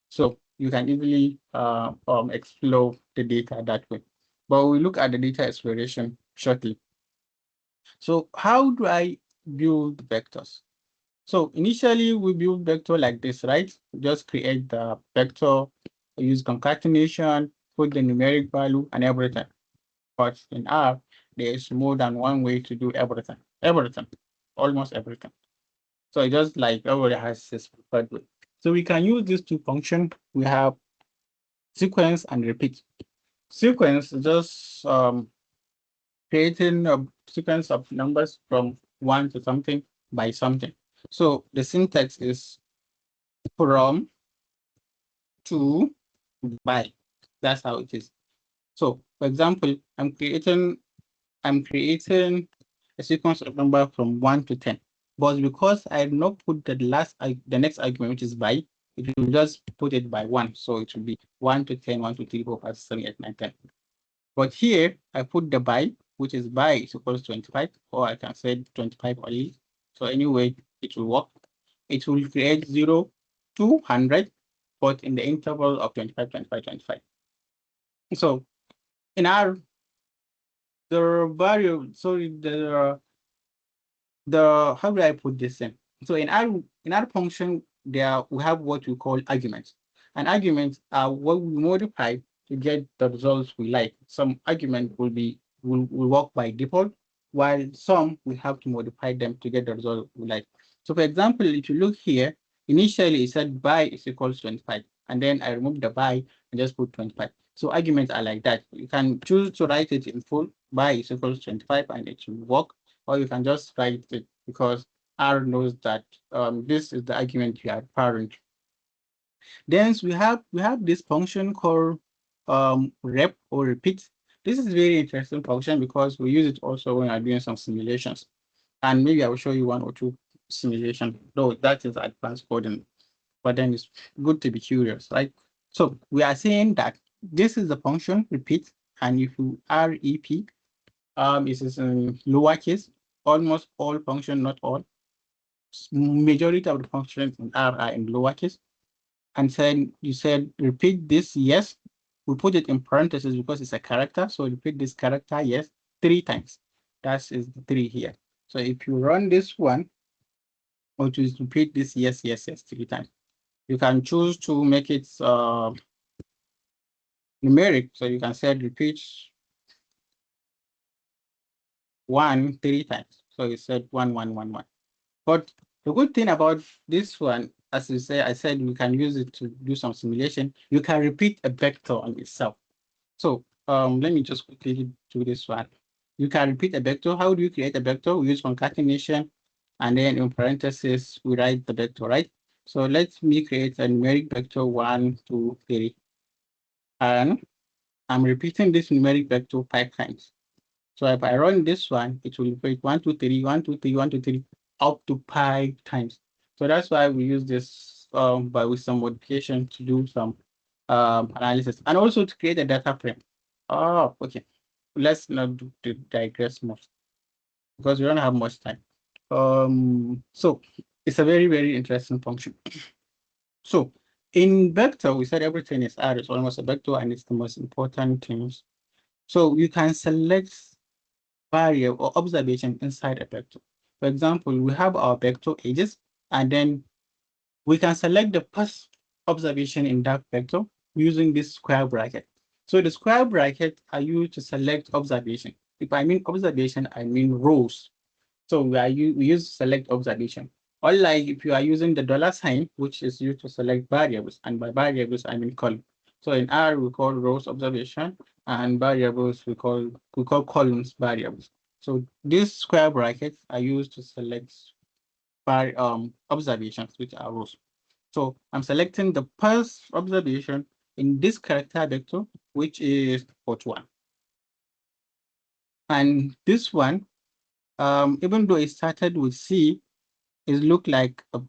So you can easily explore the data that way. But we look at the data exploration shortly. So how do I build vectors? So initially we build vector like this, right? Just create the vector, use concatenation, put the numeric value and everything. But in R, there is more than one way to do everything. Everything, almost everything. So just like everybody has his preferred way. So we can use these two functions. We have sequence and repeat. Sequence is just creating a sequence of numbers from one to something by something. So the syntax is from, to, by. That's how it is. So for example, I'm creating a sequence of number from 1 to 10. But because I have not put the next argument, which is by, it will just put it by 1. So it will be 1 to 10, 1, 2, 3, 4, 5, 6, 7, 8, 9, 10. But here I put the by, which is by is equals 25, or I can say 25 only. So anyway, it will work. It will create 0 to 100, but in the interval of 25, 25, 25. So in our how do I put this in? So in our function, we have what we call arguments. And arguments are what we modify to get the results we like. Some argument will work by default, while some we have to modify them to get the result we like. So for example, if you look here, initially it said by is equals 25, and then I removed the by and just put 25. So arguments are like that. You can choose to write it in full, by is equals 25, and it will work, or you can just write it because R knows that this is the argument you are parent. Then we have this function called rep or repeat. This is very interesting function because we use it also when we are doing some simulations. And maybe I will show you 1 or 2 simulation, though that is advanced coding, but then it's good to be curious, right? So we are saying that this is the function repeat, and if you rep, it is in lowercase. Almost all function, not all. Majority of the functions in R are in lowercase. and you said repeat this yes. We put it in parentheses because it's a character. So repeat this character yes 3 times. That is the 3 here. So if you run this one, or to repeat this yes 3 times, you can choose to make it numeric. So you can say repeat 1 3 times. So you said 1 1 1 1. But the good thing about this one, as you say, I said we can use it to do some simulation. You can repeat a vector on itself. So let me just quickly do this one. You can repeat a vector. How do you create a vector? We use concatenation, and then in parentheses, we write the vector, right? So let me create a numeric vector 1, 2, 3. And I'm repeating this numeric vector 5 times. So if I run this one, it will repeat 1, 2, 3, 1, 2, 3, 1, 2, 3, up to 5 times. So that's why we use this by with some modification to do some analysis and also to create a data frame. Oh, okay. Let's not digress much because we don't have much time. So it's a very, very interesting function. So in vector, we said everything is R. It's almost a vector and it's the most important things. So you can select variable or observation inside a vector. For example, we have our vector ages, and then we can select the first observation in that vector using this square bracket. So the square bracket are used to select observation. If I mean observation, I mean rows. So we use select observation. Unlike if you are using the $sign, which is used to select variables, and by variables I mean column. So in R we call rows observation, and variables we call columns variables. So these square brackets are used to select observations, which are rows. So I'm selecting the first observation in this character vector, which is port 1. And this one, even though it started with C, it looked like a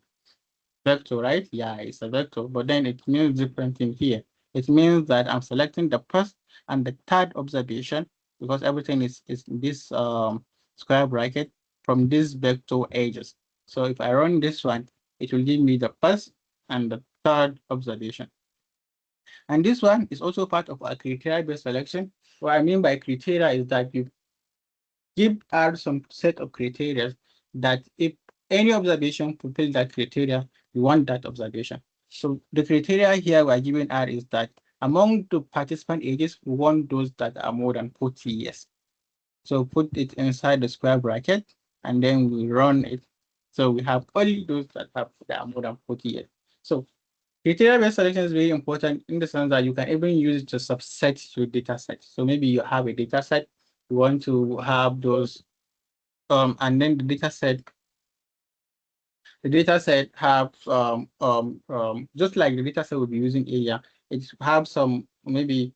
vector, right? Yeah, it's a vector, but then it means different thing here. It means that I'm selecting the first and the third observation because everything is in this square bracket from these vector edges. So if I run this one, it will give me the first and the third observation. And this one is also part of our criteria-based selection. What I mean by criteria is that you give R some set of criteria that if any observation fulfills that criteria, we want that observation. So the criteria here we're giving R is that among the participant ages, we want those that are more than 40 years. So put it inside the square bracket, and then we run it. So we have only those that are more than 40 years. So criteria-based selection is very important in the sense that you can even use it to subset your data set. So maybe you have a data set, you want to have those, and then the data set have just like the data set we'll be using here, it have some maybe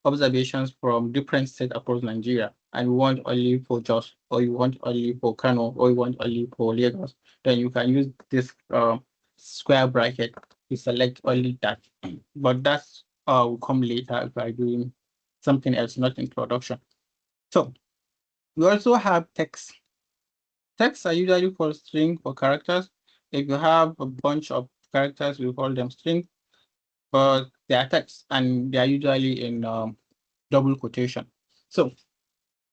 observations from different states across Nigeria, and you want only for Jos, or you want only for Kano, or you want only for Lagos, then you can use this square bracket to select only that. But that's will come later if I'm doing something else, not in production. So we also have text. Texts are usually called string or characters. If you have a bunch of characters, we call them string, but they are text and they are usually in double quotation. So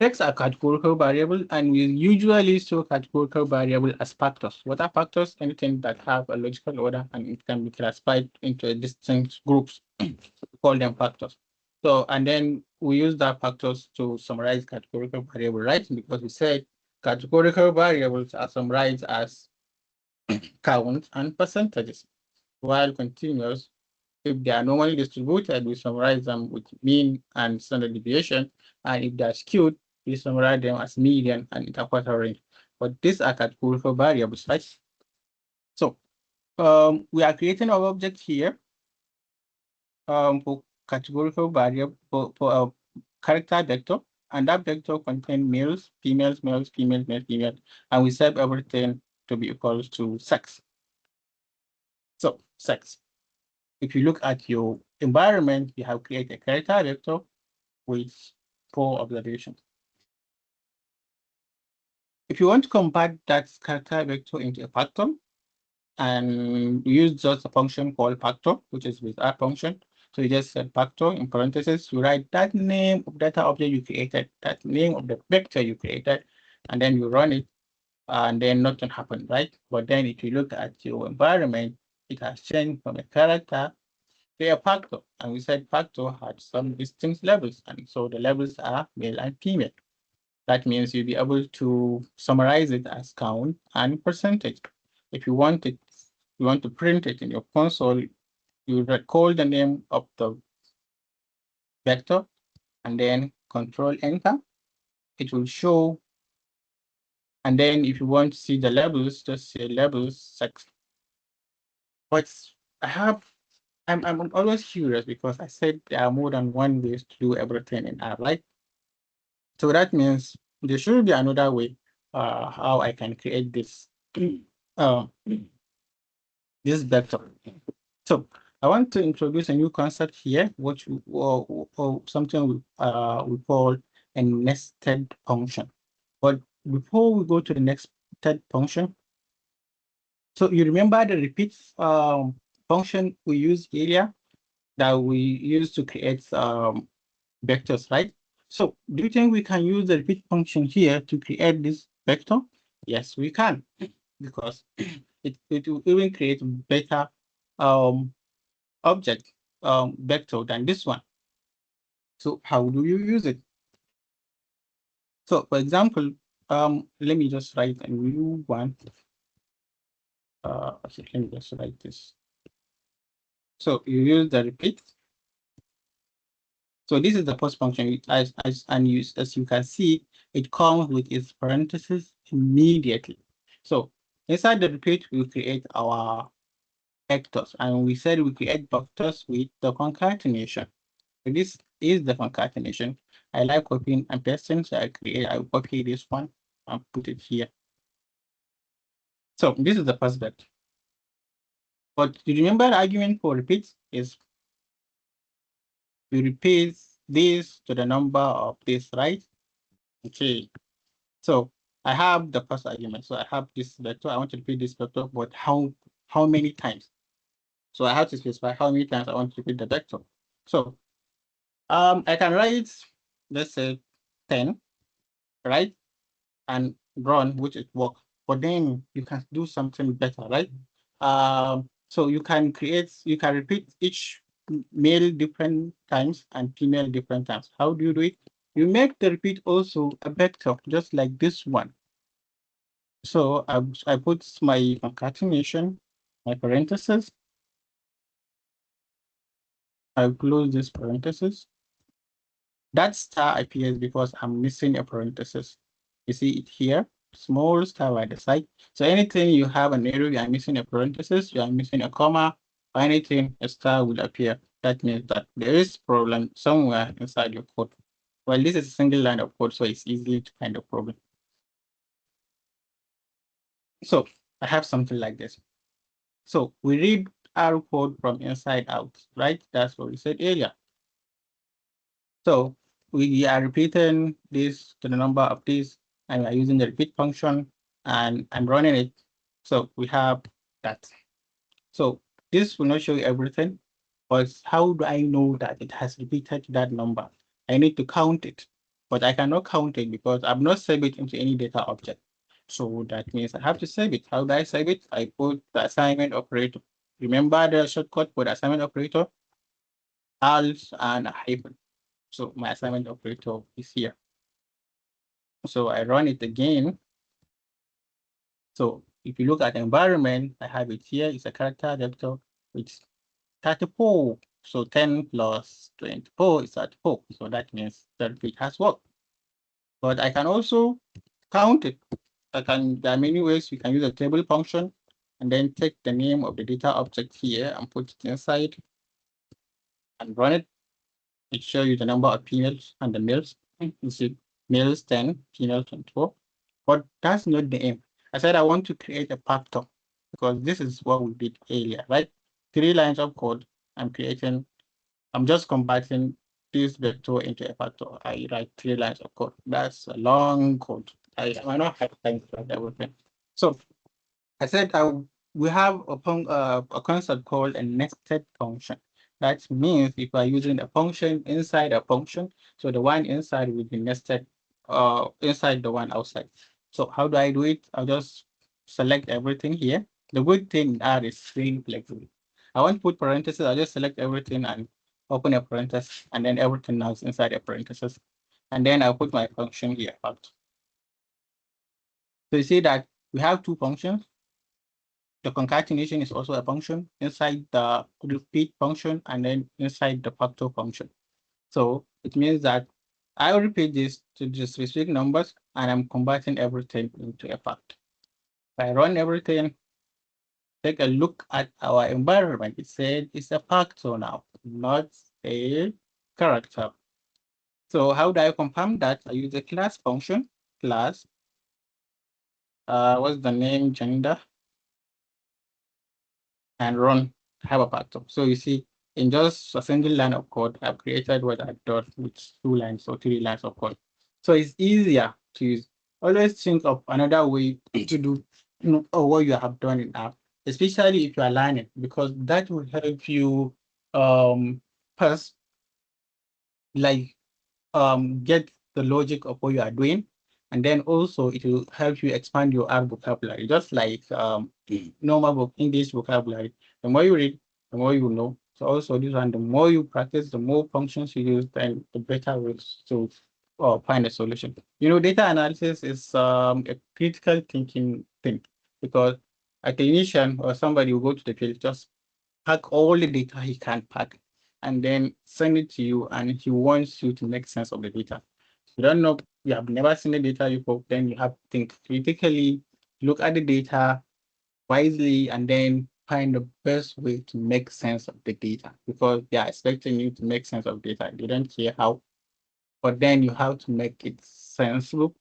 texts are categorical variable, and we usually store categorical variable as factors. What are factors? Anything that have a logical order and it can be classified into distinct groups. We call them factors. So, and then we use that factors to summarize categorical variable, right? Because we said categorical variables are summarized as count and percentages, while continuous, if they are normally distributed, we summarize them with mean and standard deviation, and if they are skewed, we summarize them as median and interquartile range. But these are categorical variables, right? So we are creating our object here for categorical variable for a character vector, and that vector contains males, females, males, females, male, female, and we set everything to be equal to sex. So sex. If you look at your environment, you have created a character vector with 4 observations. If you want to convert that character vector into a factor, and we use just a function called factor, which is with our function. So you just set factor in parentheses, you write that name of data object you created, that name of the vector you created, and then you run it, and then nothing happened, right? But then if you look at your environment, it has changed from a character to a factor. And we said factor had some distinct levels. And so the levels are male and female. That means you'll be able to summarize it as count and percentage. If you want it, you want to print it in your console, you recall the name of the vector and then control enter. It will show. And then if you want to see the levels, just say levels 6. But I'm always curious because I said there are more than one ways to do everything in R, right? So that means there should be another way how I can create this this vector. So I want to introduce a new concept here, which or something we call a nested function. But before we go to the nested function, so you remember the repeat function we used earlier that we used to create vectors, right? So do you think we can use the repeat function here to create this vector? Yes, we can, because it will even create better object vector than this one. So how do you use it? So for example, let me just write a new one. Okay, let me just write this. So you use the repeat. So this is the first function, as you can see, it comes with its parentheses immediately. So inside the repeat, we create our vectors, and we said we create vectors with the concatenation. So this is the concatenation. I like copying and pasting, so I copy this one and put it here. So this is the first vector. But you remember the argument for repeat is you repeat this to the number of this, right? Okay. So I have the first argument. So I have this vector. I want to repeat this vector, but how many times? So I have to specify how many times I want to repeat the vector. So I can write, let's say 10, right? And run, which it works. But then you can do something better, right? So you can repeat each male different times and female different times. How do you do it? You make the repeat also a vector, just like this one. So I put my concatenation, my parentheses. I close this parenthesis. That star appears because I'm missing a parenthesis. You see it here, small star by the side. So anything you have an arrow, you are missing a parenthesis, you are missing a comma, or anything, a star will appear. That means that there is problem somewhere inside your code. Well, this is a single line of code, so it's easily to find a problem. So I have something like this. So we read our code from inside out, right? That's what we said earlier. So we are repeating this to the number of this, and we are using the repeat function, and I'm running it. So we have that. So this will not show you everything, but how do I know that it has repeated that number? I need to count it, but I cannot count it because I've not saved it into any data object. So that means I have to save it. How do I save it? I put the assignment operator. Remember the shortcut for the assignment operator? Alt and a hyphen. So my assignment operator is here. So I run it again. So if you look at the environment, I have it here. It's a character vector. It's 34. So 10 plus 24 is 34. So that means that it has worked. But I can also count it. There are many ways you can use a table function and then take the name of the data object here and put it inside and run it. It shows you the number of females and the males. You see males 10, females 24. But that's not the aim. I said I want to create a factor because this is what we did earlier, right? 3 lines of code. I'm just converting this vector into a factor. I write 3 lines of code. That's a long code. I might not have time to write everything. So I said we have a concept called a nested function. That means if we are using a function inside a function, so the one inside will be nested inside the one outside. So how do I do it? I'll just select everything here. The good thing in R is really flexible. I want to put parentheses, I'll just select everything and open a parenthesis, and then everything now is inside a parenthesis. And then I'll put my function here out. So you see that we have two functions. The concatenation is also a function inside the repeat function and then inside the factor function. So it means that I will repeat this to just specific numbers and I'm converting everything into a fact. If I run everything, take a look at our environment. It said it's a factor now, not a character. So how do I confirm that? I use a class function, class, what's the name, gender, and run, have a factor. So you see, in just a single line of code, I've created what I've done with 2 lines or 3 lines of code. So it's easier to use. Always think of another way to do or what you have done in app, especially if you are learning, because that will help you first like get the logic of what you are doing. And then also it will help you expand your R vocabulary, just like normal English vocabulary. The more you read, the more you know. So also this one, the more you practice, the more functions you use, then the better ways to find a solution. You know, data analysis is a critical thinking thing, because a clinician or somebody will go to the field, just pack all the data he can pack and then send it to you, and he wants you to make sense of the data. You don't know, you have never seen the data before, then you have to think critically, look at the data wisely, and then find the best way to make sense of the data, because they are expecting you to make sense of data. They don't care how, but then you have to make it sensible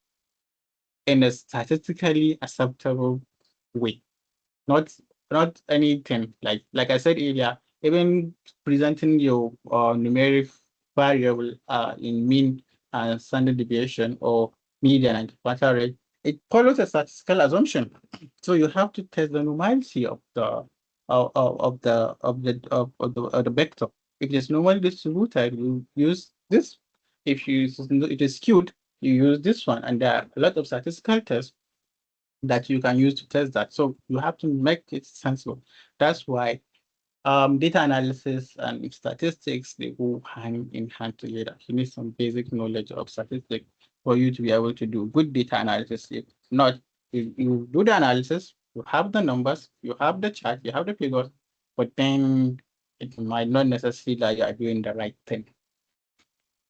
in a statistically acceptable way. Not anything like I said earlier, even presenting your numeric variable in mean and standard deviation or median and departure rate, it follows a statistical assumption. So you have to test the normality of the vector. If it's normally distributed, you use this. If it is skewed, you use this one. And there are a lot of statistical tests that you can use to test that. So you have to make it sensible. That's why data analysis and statistics, they go hand in hand together. You need some basic knowledge of statistics for you to be able to do good data analysis. If not, you do the analysis, you have the numbers, you have the chart, you have the figures, but then it might not necessarily that you are doing the right thing.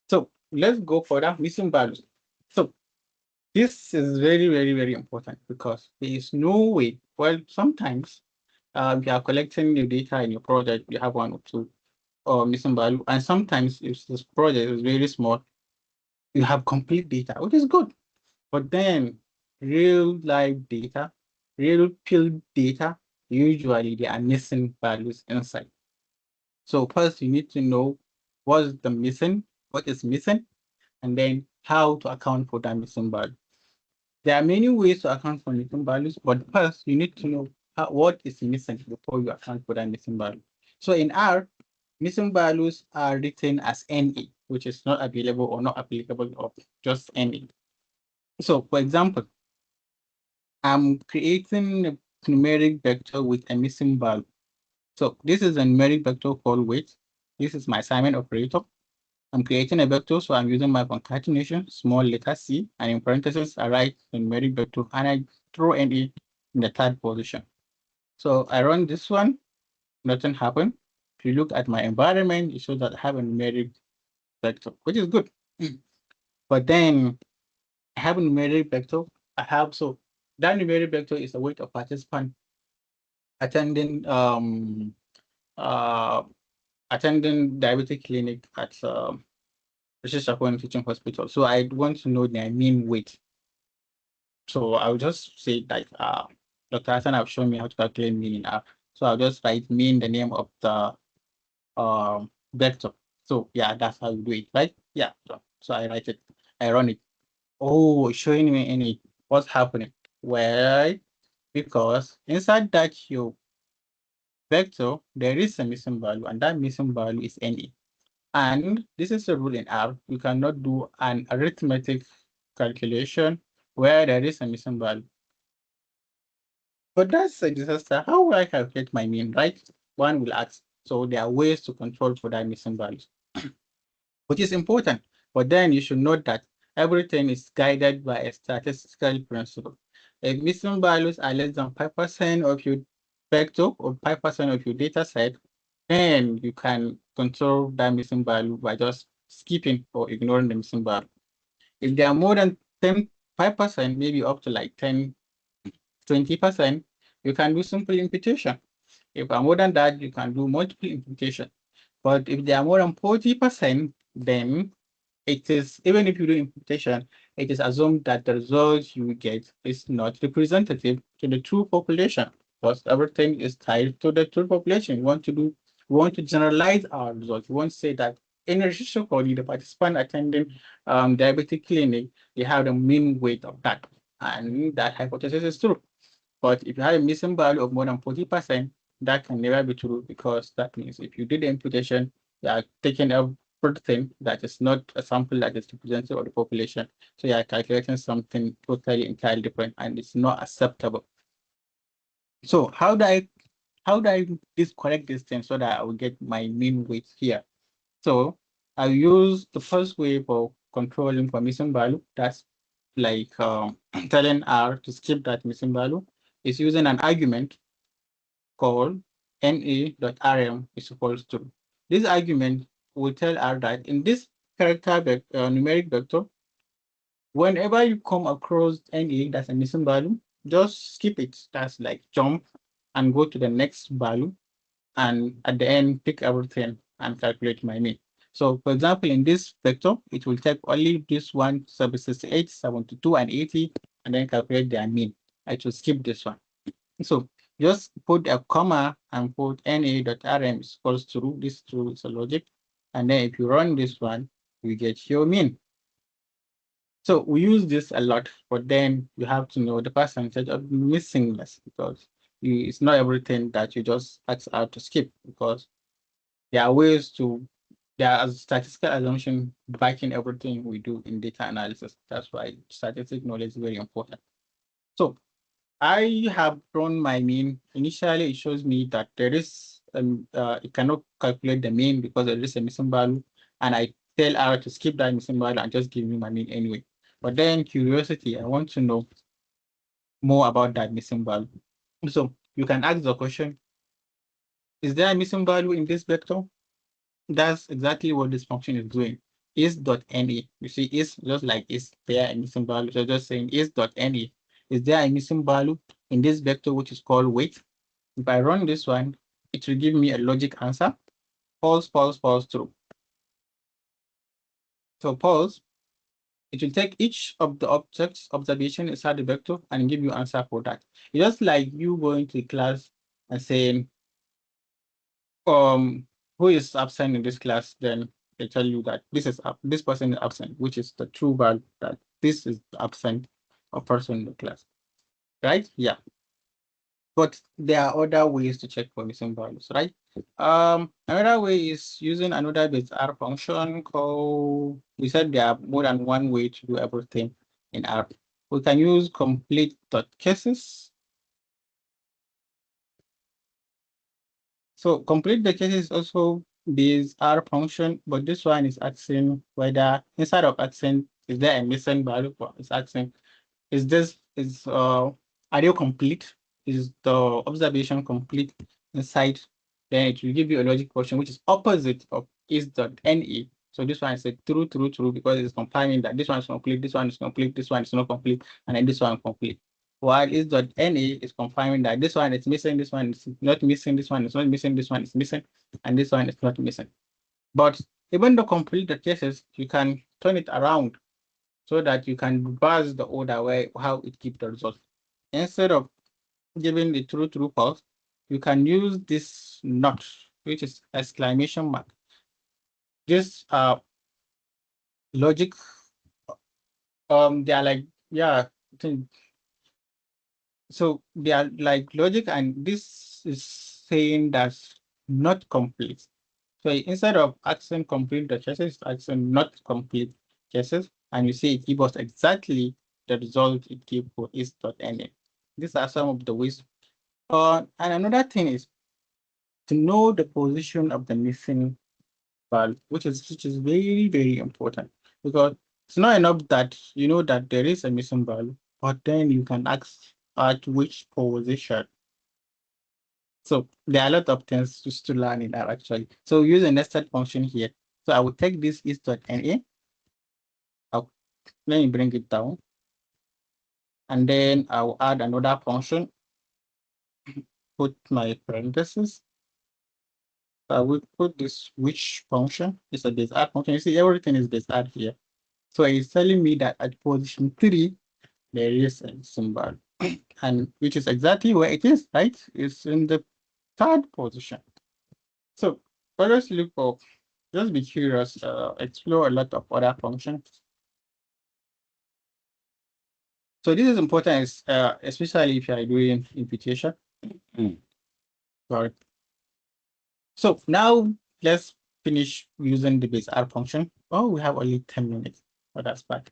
So let's go for that missing values. So this is very, very, very important, because there is no way. Well, sometimes you are collecting your data in your project, you have 1 or 2 missing value. And sometimes if this project is very small, you have complete data, which is good. But then real life data, real field data, usually there are missing values inside. So first you need to know what is missing, and then how to account for that missing value. There are many ways to account for missing values, but first you need to know what is missing before you account for that missing value. So in R, missing values are written as NA, which is not available or not applicable, or just NA. So for example, I'm creating a numeric vector with a missing value. So this is a numeric vector called weight. This is my assignment operator. I'm creating a vector, so I'm using my concatenation, small letter C, and in parentheses, I write the numeric vector, and I throw NA in the third position. So I run this one, nothing happened. If you look at my environment, it shows that I have a numeric vector, which is good. But then I have a numeric vector. So that numeric vector is a weight of participant attending diabetic clinic at British Aquarium Teaching Hospital. So I want to know their mean weight. So I'll just say like Dr. Hassan have shown me how to calculate mean in R. So I'll just write mean the name of the vector. So yeah, that's how you do it, right? Yeah. So I write it, I run it. Oh, it's showing me what's happening. Well, because inside that your vector, there is a missing value, and that missing value is NE. And this is a rule in R. You cannot do an arithmetic calculation where there is a missing value. But that's a disaster. How will I calculate my mean, right? One will ask. So there are ways to control for that missing values, which is important. But then you should note that everything is guided by a statistical principle. If missing values are less than 5% of your vector or 5% of your data set, then you can control that missing value by just skipping or ignoring the missing value. If they are more than 5%, maybe up to like 10, 20%, you can do simple imputation. If are more than that, you can do multiple imputation. But if they are more than 40%, then it is, even if you do imputation, it is assumed that the result you get is not representative to the true population, because everything is tied to the true population. We want to generalize our results. We want to say that in a research study, the participant attending diabetic clinic, they have the mean weight of that, and that hypothesis is true. But if you have a missing value of more than 40%, that can never be true, because that means if you did the imputation, you are taking everything that is not a sample that is representative of the population. So you are calculating something totally entirely different, and it's not acceptable. So how do I correct this thing so that I will get my mean weight here? So I use the first way for controlling for missing value. That's like telling R to skip that missing value, is using an argument called NA.rm is equals to. This argument will tell R that in this numeric vector, whenever you come across NA that's a missing value, just skip it. That's like jump and go to the next value, and at the end pick everything and calculate my mean. So for example, in this vector, it will take only this one, 68, 72, and 80, and then calculate their mean. I should skip this one. So just put a comma and put NA.rm is equals to this true is a logic. And then if you run this one, you get your mean. So we use this a lot, but then you have to know the percentage of missingness, because it's not everything that you just ask out to skip, because there are ways to, there are statistical assumption backing everything we do in data analysis. That's why statistical knowledge is very important. So I have drawn my mean. Initially, it shows me that there is, it cannot calculate the mean because there is a missing value. And I tell R to skip that missing value and just give me my mean anyway. But then curiosity, I want to know more about that missing value. So you can ask the question, is there a missing value in this vector? That's exactly what this function is doing. Is.ne. You see, is just like is there a missing value. So just saying is.ne. Is there a missing value in this vector, which is called weight? If I run this one, it will give me a logic answer. False, false, false, true. So false, it will take each of the objects observation inside the vector and give you answer for that. It's just like you going to class and saying, who is absent in this class? Then they tell you that this person is absent, which is the true value, that this is absent of person in the class, right? Yeah. But there are other ways to check for missing values, right? Another way is using another base R function called, we said there are more than one way to do everything in R. We can use complete.cases. So complete the cases is also this R function, but this one is asking whether inside of asking, is there a missing value? It's asking, are you complete? Is the observation complete inside? Then it will give you a logic question, which is opposite of is.ne. So this one is a true, true, true, because it's confirming that this one is complete, this one is complete, this one is not complete, and then this one is complete. While is.ne is confirming that this one is missing, this one is not missing, this one is not missing, this one is missing, and this one is not missing. But even though complete the cases, you can turn it around so that you can reverse the order where how it keeps the result. Instead of giving the true, true, false, you can use this not, which is exclamation mark. This logic, they are like, yeah, So they are like logic, and this is saying that's not complete. So instead of asking complete the cases, asking not complete cases, and you see it gives us exactly the result it gives for is.na. These are some of the ways. And another thing is to know the position of the missing value, which is very, very important, because it's not enough that you know that there is a missing value, but then you can ask at which position. So there are a lot of things just to learn in that actually. So use a nested function here. So I will take this is.na. Let me bring it down. And then I'll add another function, put my parentheses. I will put this which function. It's a base add function. You see, everything is base add here. So it's telling me that at position 3, there is a symbol, and which is exactly where it is, right? It's in the 3rd position. So let us look for, just be curious, explore a lot of other functions. So this is important, especially if you are doing imputation. Sorry. So now let's finish using the base R function. Oh, we have only 10 minutes. Oh, that's bad.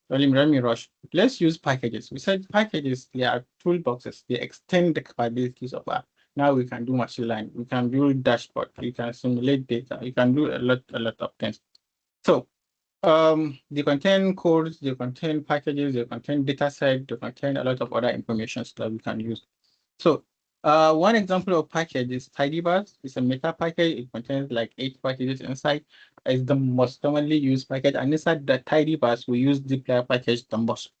Let me rush. Let's use packages. We said packages, they are toolboxes. They extend the capabilities of R. Now we can do machine learning. We can build dashboard. We can simulate data. You can do a lot of things. So they contain codes, they contain packages, they contain data set, they contain a lot of other information that we can use. So one example of package is Tidybars. It's a meta package. It contains like 8 packages inside. It's the most commonly used package. And inside the Tidybars, we use dplyr package the most.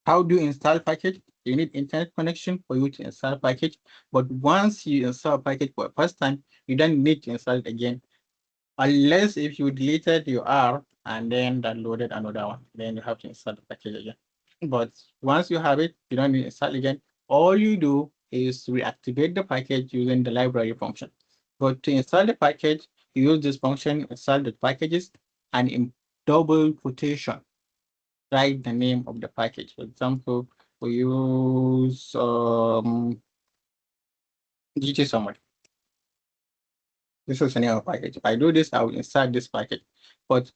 How do you install package? You need internet connection for you to install package. But once you install package for the first time, you don't need to install it again. Unless if you deleted your R and then downloaded another one, then you have to install the package again. But once you have it, you don't need to install again. All you do is reactivate the package using the library function. But to install the package, you use this function, install the packages, and in double quotation, write the name of the package. For example, we use GT summary. This is the name of package. If I do this, I will install this package. But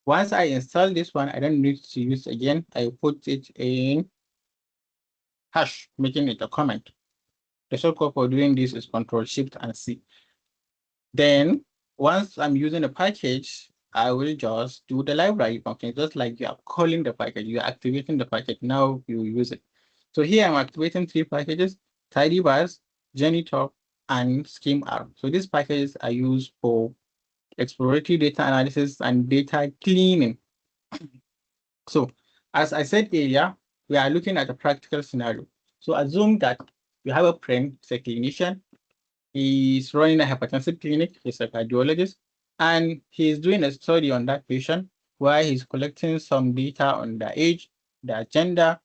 once I install this one, I don't need to use again. I put it in hash, making it a comment. The shortcut for doing this is Control-Shift and C. Then once I'm using a package, I will just do the library function, just like you are calling the package, you are activating the package. Now you use it. So here I'm activating 3 packages: Tidybars, Janitor, and Scheme-R. So these packages are used for exploratory data analysis and data cleaning. So as I said earlier, we are looking at a practical scenario. So assume that you have a friend, he's a clinician, he's running a hypertensive clinic, he's a cardiologist, and he's doing a study on that patient where he's collecting some data on their age, their gender,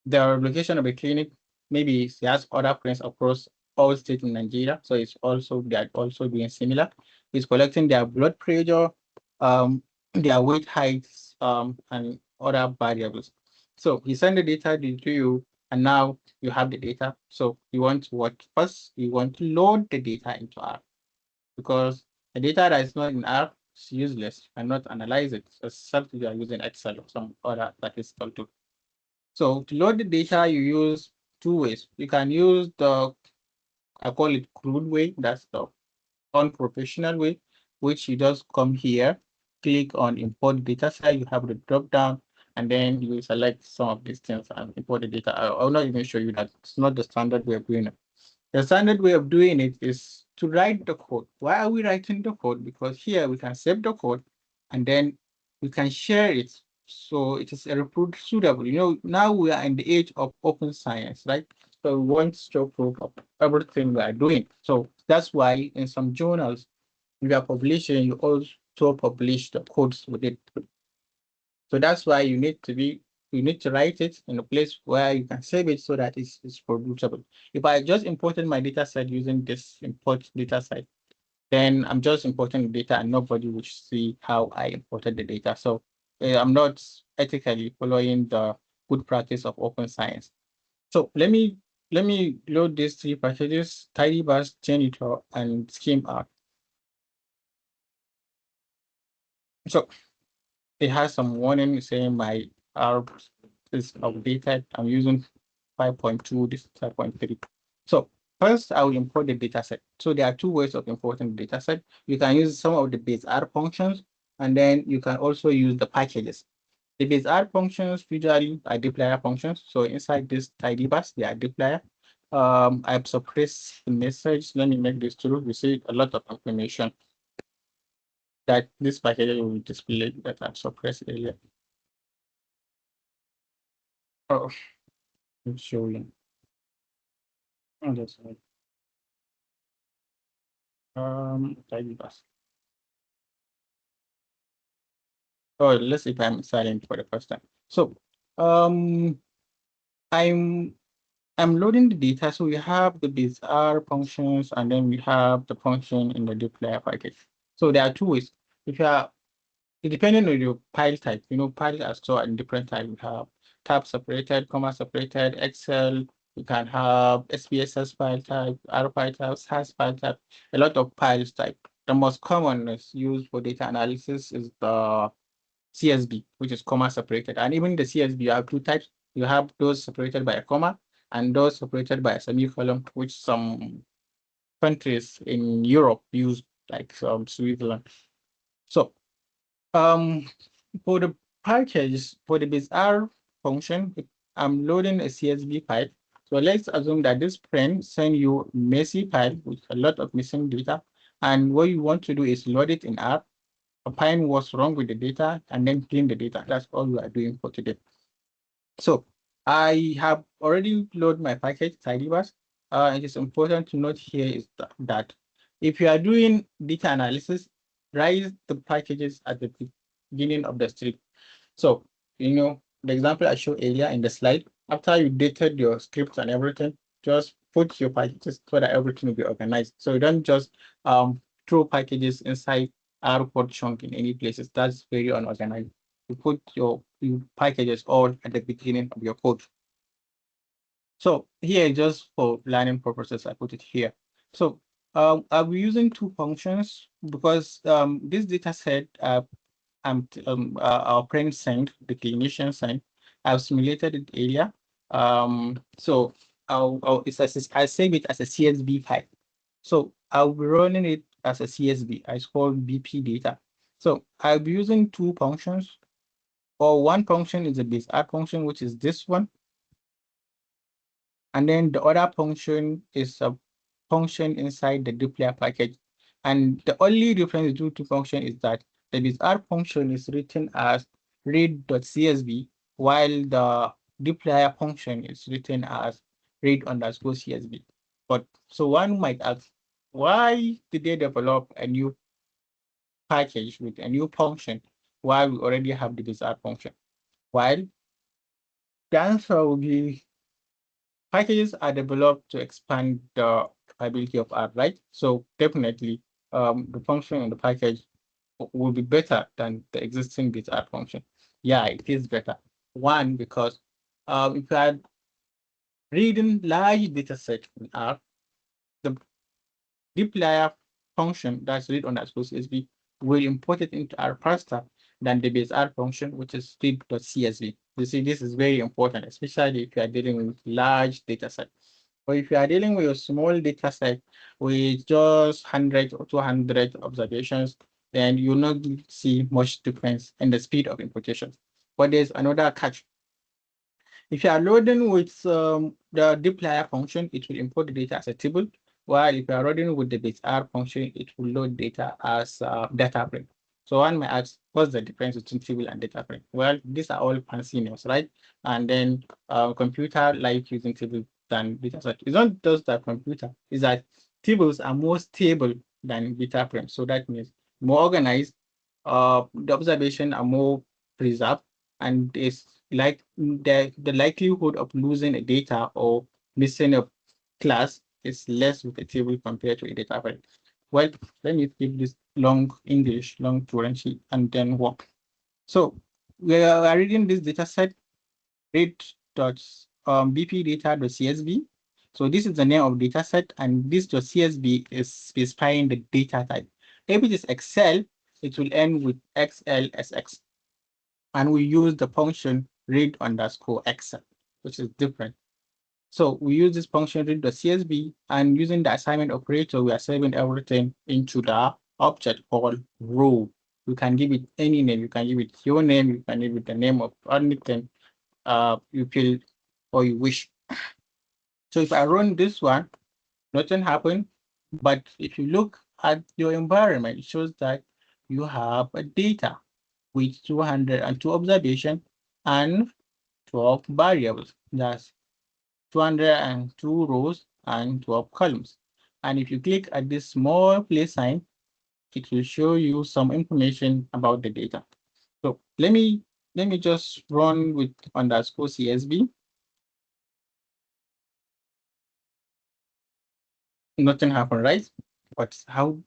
the location of the clinic. Maybe he has other friends across all states in Nigeria, so they are also doing similar. He's collecting their blood pressure, their weight, heights, and other variables. So he sent the data to you, and now you have the data. So you want what first? You want to load the data into R, because the data that is not in R is useless. You cannot analyze it, except you are using Excel or some other statistical tool. So to load the data, you use 2 ways. You can use I call it crude way, that's the unprofessional way, which you just come here, click on import data set, you have the drop down, and then you select some of these things and import the data. I'll not even show you that. It's not the standard way of doing it. The standard way of doing it is to write the code. Why are we writing the code? Because here we can save the code and then we can share it. So it is reproducible. You know, now we are in the age of open science, right? So we want to show proof of everything we are doing. So that's why in some journals, if you are publishing, you also publish the codes with it. So that's why you need to write it in a place where you can save it so that it's reproducible. If I just imported my data set using this import data set, then I'm just importing the data and nobody will see how I imported the data. So I'm not ethically following the good practice of open science. So let me load these three packages: tidyverse, JNeter, and SchemR. So it has some warning saying my R is outdated. I'm using 5.2, this is 5.3. So first, I will import the dataset. So there are two ways of importing the dataset. You can use some of the base R functions, and then you can also use the packages. The base R functions usually are dplyr functions. So inside this tidyverse, they are dplyr. I've suppressed the message. Let me make this true. We see a lot of information that this package will display that I've suppressed earlier. Oh, I'm showing. Oh, that's right. Tidyverse. Oh, let's see if I'm silent for the first time. So, um, I'm loading the data. So we have the base R functions, and then we have the function in the dplyr package. So there are two ways. If you are depending on your file type, files are stored in different types. We have tab separated, comma separated, Excel. You can have SPSS file type, R file type, SAS file type, a lot of files type. The most common is used for data analysis is the CSV, which is comma separated. And even the CSV, you have two types. You have those separated by a comma and those separated by a semicolon, which some countries in Europe use, like Switzerland. So for the package, for the base R function, I'm loading a CSV file. So let's assume that this friend send you messy file with a lot of missing data. And what you want to do is load it in R, find what's wrong with the data, and then clean the data. That's all we are doing for today. So I have already loaded my package, tidyverse. It is important to note here is that if you are doing data analysis, write the packages at the beginning of the script. So, the example I showed earlier in the slide, after you dated your scripts and everything, just put your packages so that everything will be organized. So you don't just throw packages inside R code chunk in any places. That's very unorganized. You put your packages all at the beginning of your code. So here, just for learning purposes, I put it here. So I'll be using two functions because this data set our friend sent, the clinician sent, I've simulated it earlier. So I save it as a CSV file. So I'll be running it as a CSV. It's called BP data. So I'll be using two functions, or one function is a base R function, which is this one. And then the other function is a function inside the dplyr package. And the only difference between two functions is that the bizarre function is written as read.csv, while the dplyr function is written as read_csv. But so one might ask, why did they develop a new package with a new function while we already have the bizarre function? While the answer will be packages are developed to expand the capability of R, right? So definitely, the function in the package will be better than the existing bit_r function. Yeah, it is better. One, because if you are reading large data set in R, the dplyr function that's read_csv will import it into R faster than the base_r function, which is read.csv. You see, this is very important, especially if you are dealing with large data set. But if you are dealing with a small data set with just 100 or 200 observations, then you'll not see much difference in the speed of imputation. But there's another catch. If you are loading with the dplyr function, it will import the data as a table, while if you are loading with the base_r function, it will load data as data frame. So one may ask, what's the difference between table and data frame? Well, these are all fancy names, right? And then computer like using table than data set. It's not just that computer, it's that tables are more stable than data frame. So that means more organized, the observation are more preserved, and it's like the likelihood of losing a data or missing a class is less with a table compared to a data frame. Well, let me give this long English, long Turanci, and then walk. So we are reading this data set, read dot BP data.csv. So this is the name of data set, and this .csv is specifying the data type. If it is Excel, it will end with XLSX. And we use the function read_Excel, which is different. So we use this function read.csv, and using the assignment operator, we are saving everything into the object called row. You can give it any name. You can give it your name. You can give it the name of anything you feel or you wish. So if I run this one, nothing happened. But if you look at your environment, it shows that you have a data with 202 observations and 12 variables. That's 202 rows and 12 columns. And if you click at this small plus sign, it will show you some information about the data. So let me just run with _CSV. Nothing happened, right? But how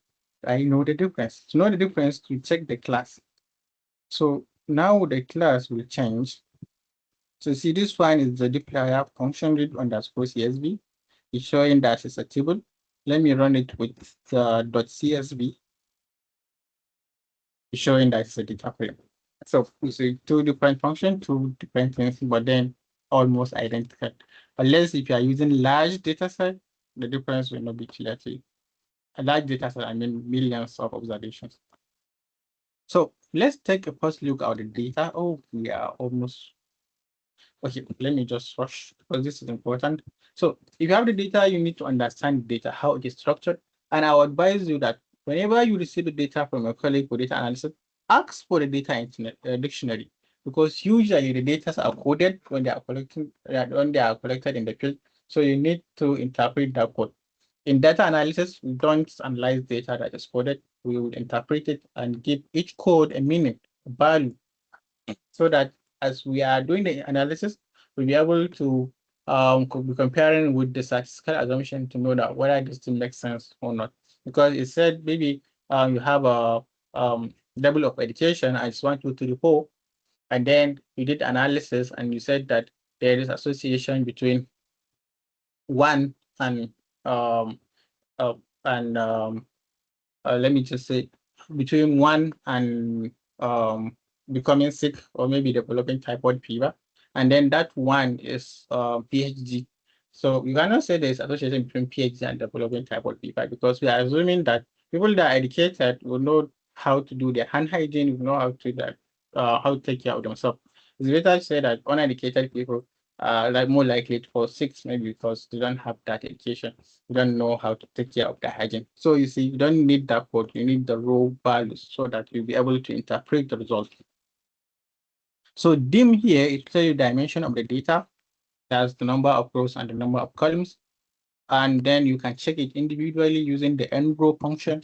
I know the difference? To know the difference, to check the class. So now the class will change. So see, this one is the dplyr function read_CSV. It's showing that it's a table. Let me run it with the .csv. It's showing that it's a data frame. So you see two different functions, two different things, but then almost identical. Unless if you are using large data set, the difference will not be clear to you. A large data set, I mean millions of observations. So let's take a first look at the data. Oh, we are almost. Okay, let me just rush because this is important. So if you have the data, you need to understand the data, how it is structured. And I would advise you that whenever you receive the data from a colleague for data analysis, ask for the data in dictionary, because usually the data are coded when they are collected in the field. So you need to interpret that code. In data analysis, we don't analyze data that is coded. We will interpret it and give each code a meaning, a value, so that as we are doing the analysis, we'll be able to be comparing with the statistical assumption to know that whether this thing makes sense or not. Because it said maybe you have a level of education as 1, 2, 3, 4, and then you did analysis and you said that there is association between 1 and um, uh, and let me just say between 1 and becoming sick or maybe developing typhoid fever, and then that one is PhD. So we cannot say there's association between PhD and developing typhoid fever, because we are assuming that people that are educated will know how to do their hand hygiene, will know how to take care of themselves. It's better to say that uneducated people like more likely to fall sick, maybe because they don't have that education. You don't know how to take care of the hygiene. So you see, you don't need that code. You need the raw values so that you'll be able to interpret the result. So dim here, it tells you dimension of the data. That's the number of rows and the number of columns. And then you can check it individually using the nrow function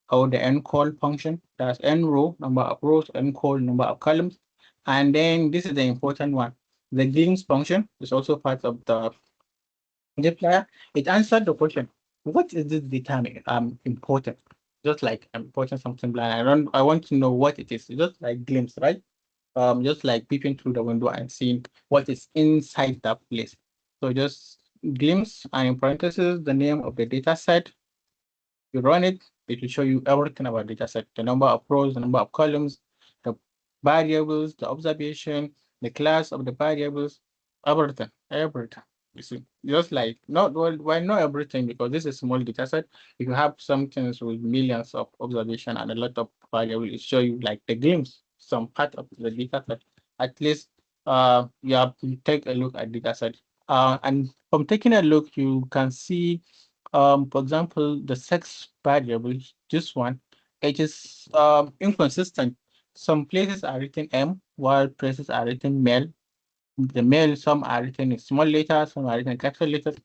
or the ncol function. That's nrow, number of rows, ncol, number of columns. And then this is the important one. The glimpse function is also part of the dplyr. It answered the question, what is this data important? Just like I'm important something blind. I want to know what it is. Just like glimpse, right? Just like peeping through the window and seeing what is inside that place. So just glimpse, and in parentheses, the name of the data set. You run it, it will show you everything about data set, the number of rows, the number of columns, the variables, the observation, the class of the variables, everything. You see, just like not well, why not everything, because this is a small data set. If you have some things with millions of observation and a lot of variables, it show you like the glimpse, some part of the data set. At least you have to take a look at data set. And from taking a look, you can see for example, the sex variable, this one, it is inconsistent. Some places are written M, while places are written male. The male, some are written in small letters, some are written in capital letters.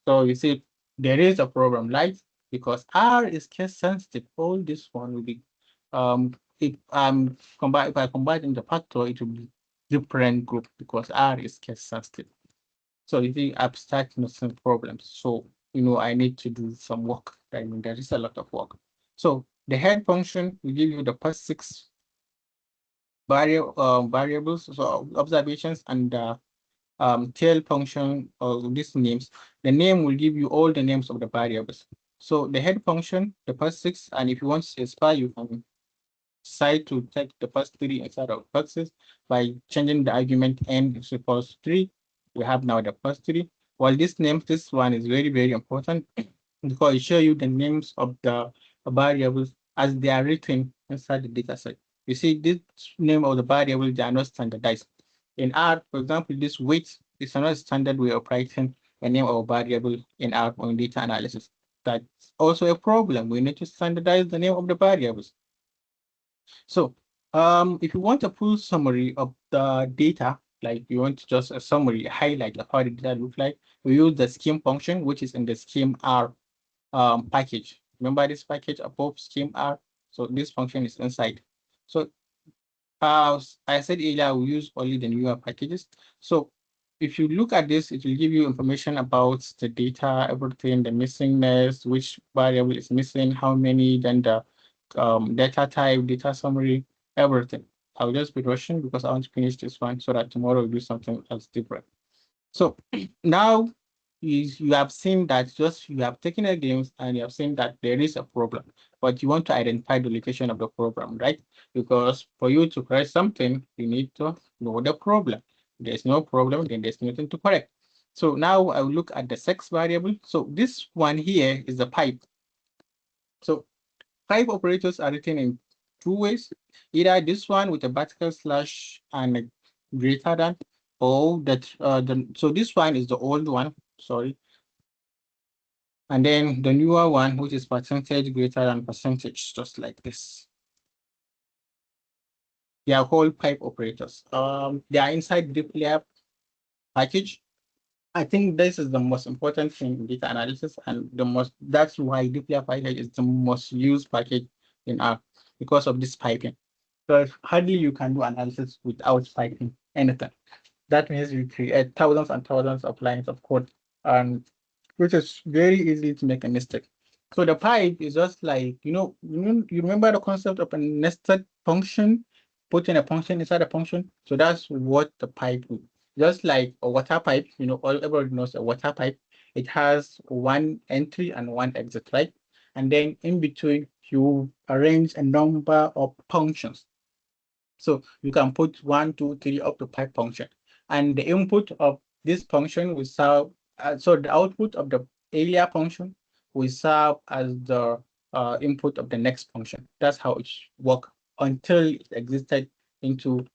So you see, there is a problem, right? Because R is case sensitive. All this one will be if if I combine in the factor, it will be different group because R is case sensitive. So you see, I'm starting some problems. So I need to do some work. I mean, there is a lot of work. So the head function will give you the first 6 variables, so observations, and tail function or these names, the name will give you all the names of the variables. So the head function, the first 6, and if you want to specify, you can decide to take the first 3 instead of boxes by changing the argument n is equals to 3. We have now the first 3. While this name, this one is very, very important because it shows you the names of the variables as they are written inside the data set. You see, this name of the variable, they are not standardized. In R, for example, this weight is not a standard way of writing a name of a variable in R on data analysis. That's also a problem. We need to standardize the name of the variables. So if you want a full summary of the data, like you want just a summary, a highlight of how the data look like, we use the scheme function, which is in the scheme R package. Remember this package above scheme R? So this function is inside. So as I said earlier, we use only the newer packages. So if you look at this, it will give you information about the data, everything, the missingness, which variable is missing, how many, then the data type, data summary, everything. I'll just be rushing because I want to finish this one so that tomorrow we'll do something else different. So now you have seen that you have taken a glimpse and you have seen that there is a problem, but you want to identify the location of the problem, right? Because for you to correct something, you need to know the problem. There's no problem, then there's nothing to correct. So now I will look at the sex variable. So this one here is the pipe. So pipe operators are written in 2 ways, either this one with a vertical slash and a greater than, or that so this one is the old one, sorry. And then the newer one, which is percentage greater than percentage, just like this. They are called pipe operators. They are inside dplyr package. I think this is the most important thing in data analysis, and that's why dplyr package is the most used package in R because of this piping. Because hardly you can do analysis without piping anything. That means you create thousands and thousands of lines of code, and which is very easy to make a mistake. So the pipe is just like, you remember the concept of a nested function, putting a function inside a function. So that's what the pipe is. Just like a water pipe, everybody knows a water pipe. It has one entry and one exit, right? And then in between, you arrange a number of functions. So you can put 1, 2, 3 up to 5 function. And the input of this function will serve, so the output of the earlier function will serve as the input of the next function. That's how it works until it existed into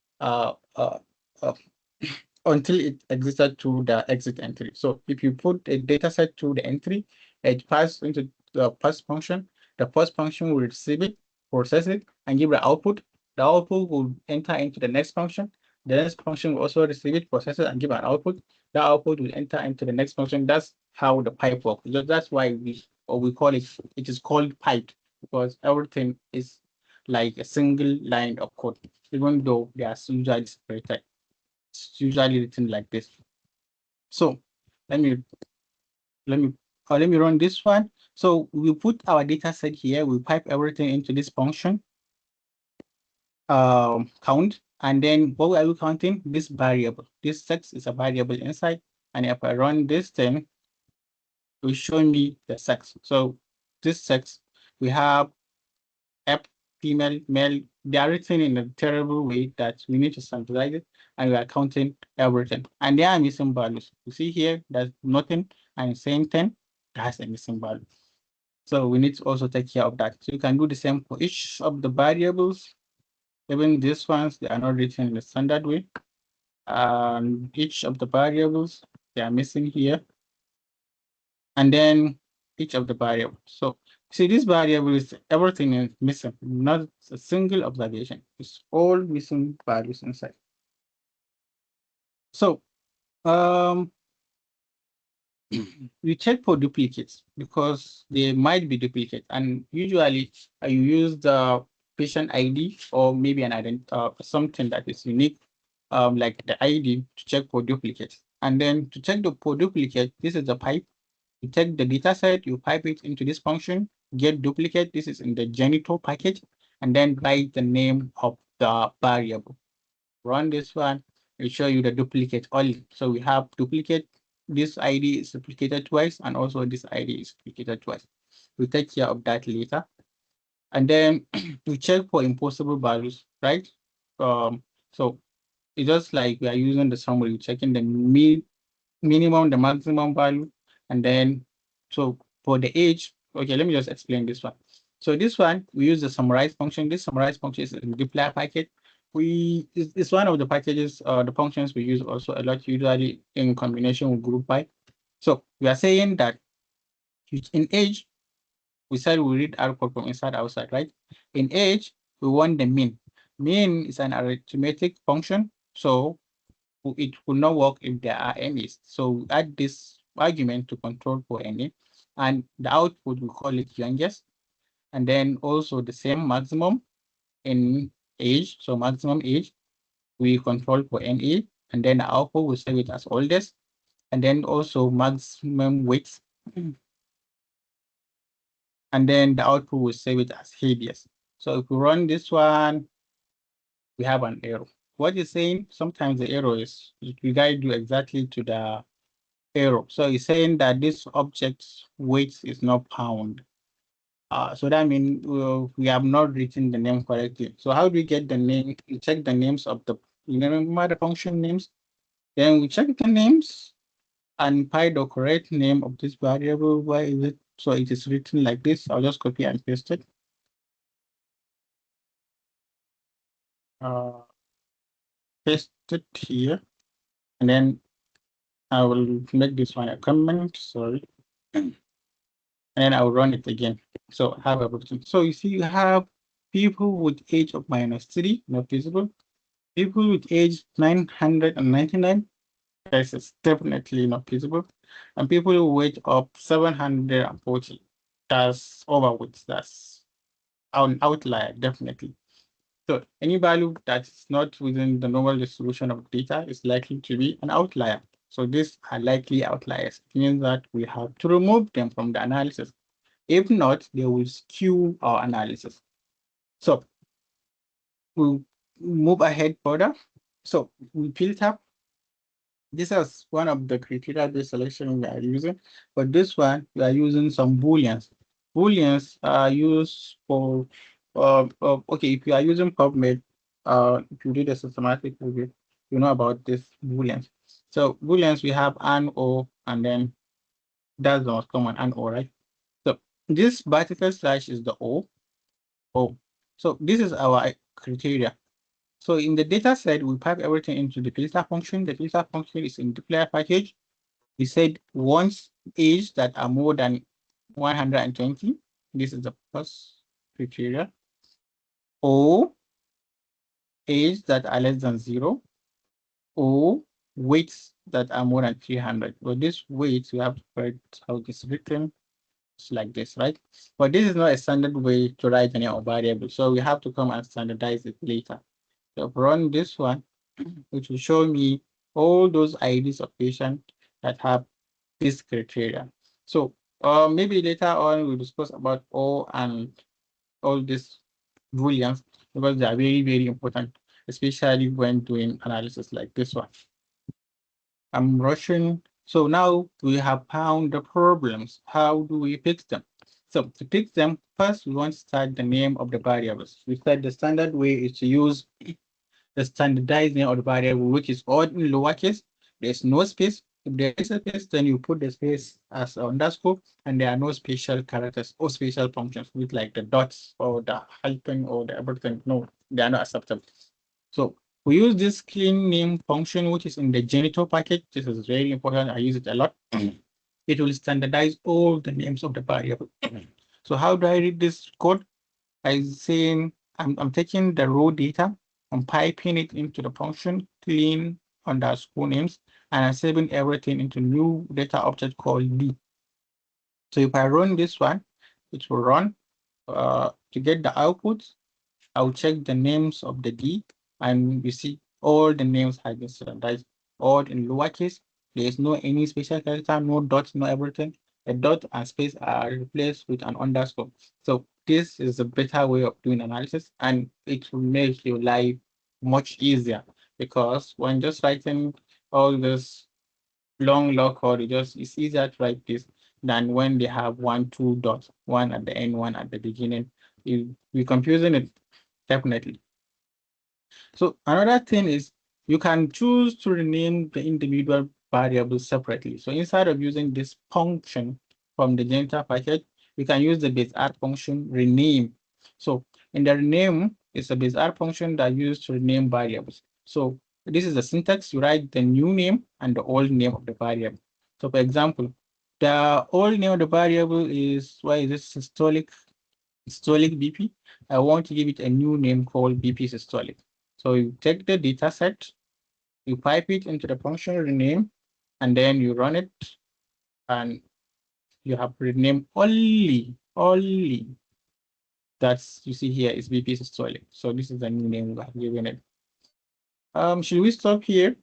until it existed to the exit entry. So if you put a data set to the entry, it passes into the first function. The first function will receive it, process it, and give the output. The output will enter into the next function. The next function will also receive it, process it, and give an output. The output will enter into the next function. That's how the pipe works. That's why we call it, it is called pipe, because everything is like a single line of code, even though they are usually separated. It's usually written like this. So let me run this one. So we put our data set here, we pipe everything into this function count, and then what are we counting? This variable. This sex is a variable inside, and if I run this thing, it will show me the sex. So this sex, we have F, female, male. They are written in a terrible way that we need to standardize it, and we are counting everything. And they are missing values. You see here, there's nothing, and saying 10, that's a missing value. So we need to also take care of that. So you can do the same for each of the variables. Even these ones, they are not written in the standard way. Each of the variables, they are missing here. And then each of the variables. So see, this variable is everything is missing, not a single observation. It's all missing values inside. So we check for duplicates because they might be duplicate, and usually you use the patient ID or maybe an something that is unique, like the ID, to check for duplicates. And then to check for duplicate, this is the pipe. You take the data set, you pipe it into this function, get duplicate. This is in the janitor package, and then write the name of the variable. Run this one. will show you the duplicate only. So we have duplicate, this ID is duplicated twice, and also this ID is duplicated twice. We take care of that later. And then we check for impossible values, right? So it's just like we are using the summary, checking the minimum, the maximum value, and then so for the age, okay, let me just explain this one. So this one, we use the summarize function. This summarize function is a dplyr package. It's one of the packages, the functions we use also a lot, usually in combination with group by. So we are saying that in age, we said we read R code from inside outside, right? In age, we want the mean. Mean is an arithmetic function, so it will not work if there are NAs. So we add this argument to control for NA, and the output we call it youngest, and then also the same maximum in age, so maximum age we control for NA, and then the output we save it as oldest, and then also maximum weight, and then the output will save it as heaviest. So if we run this one, we have an error. What you're saying, sometimes the error is you guys do exactly to the error. So it's saying that this object's weight is not pound. So that means we have not written the name correctly. So how do we get the name? We check the names of the, you remember the function names? Then we check the names and find the correct name of this variable. Why is it? So it is written like this. I'll just copy and paste it. Paste it here. And then I will make this one a comment, sorry. And then I'll run it again. So have everything. So you see, you have people with age of -3, not visible. People with age 999, this is definitely not visible. And people with weight of 740, that's overweight, that's an outlier, definitely. So any value that's not within the normal distribution of data is likely to be an outlier. So these are likely outliers. It means that we have to remove them from the analysis. If not, they will skew our analysis. So we'll move ahead further. So we filter. This is one of the criteria-based selection we are using, but this one we are using some booleans. Booleans are used for okay, if you are using PubMed, if you do the systematic review, you know about this booleans. So booleans, we have an, or, and then that's the most common, an, or, right? So this vertical slash is the O. So this is our criteria. So in the data set, we pipe everything into the filter function. The filter function is in the dplyr package. We said once age that are more than 120, this is the first criteria, or age that are less than 0, or weights that are more than 300. But this weights, we have to write how it's written. It's like this, right? But this is not a standard way to write any variable. So we have to come and standardize it later. So run this one, which will show me all those IDs of patients that have this criteria. So maybe later on we'll discuss about all and all these booleans, because they are very, very important, especially when doing analysis like this one. I'm rushing. So now we have found the problems. How do we fix them? So to fix them, first we want to start the name of the variables. We said the standard way is to use the standardized name of the variable, which is all in lowercase. There's no space. If there is a space, then you put the space as underscore, and there are no special characters or special functions with like the dots or the hyphen or the everything. No, they are not acceptable. So we use this clean name function, which is in the Genito package. This is very important. I use it a lot. It will standardize all the names of the variable. So how do I read this code? I'm saying I'm taking the raw data, I'm piping it into the function clean underscore names, and I'm saving everything into new data object called D. So if I run this one, it will run. To get the output, I'll check the names of the D, and you see all the names have been standardized, all in lowercase. There is no any special character, no dots, no everything. A dot and space are replaced with an underscore. So this is a better way of doing analysis, and it will make your life much easier. because when just writing all this long log code, it's easier to write this than when they have 1, 2 dots, one at the end, one at the beginning. We're confusing it definitely. So another thing is you can choose to rename the individual variables separately. So instead of using this function from the Janitor package, we can use the base_r function rename. So in the rename, it's a base_r function that used to rename variables. So this is the syntax. You write the new name and the old name of the variable. So for example, the old name of the variable is, why is this systolic BP? I want to give it a new name called BP systolic. So you take the data set, you pipe it into the function rename, and then you run it, and you have renamed only that's you see here is BP systolic. So this is the new name we have given it. Should we stop here?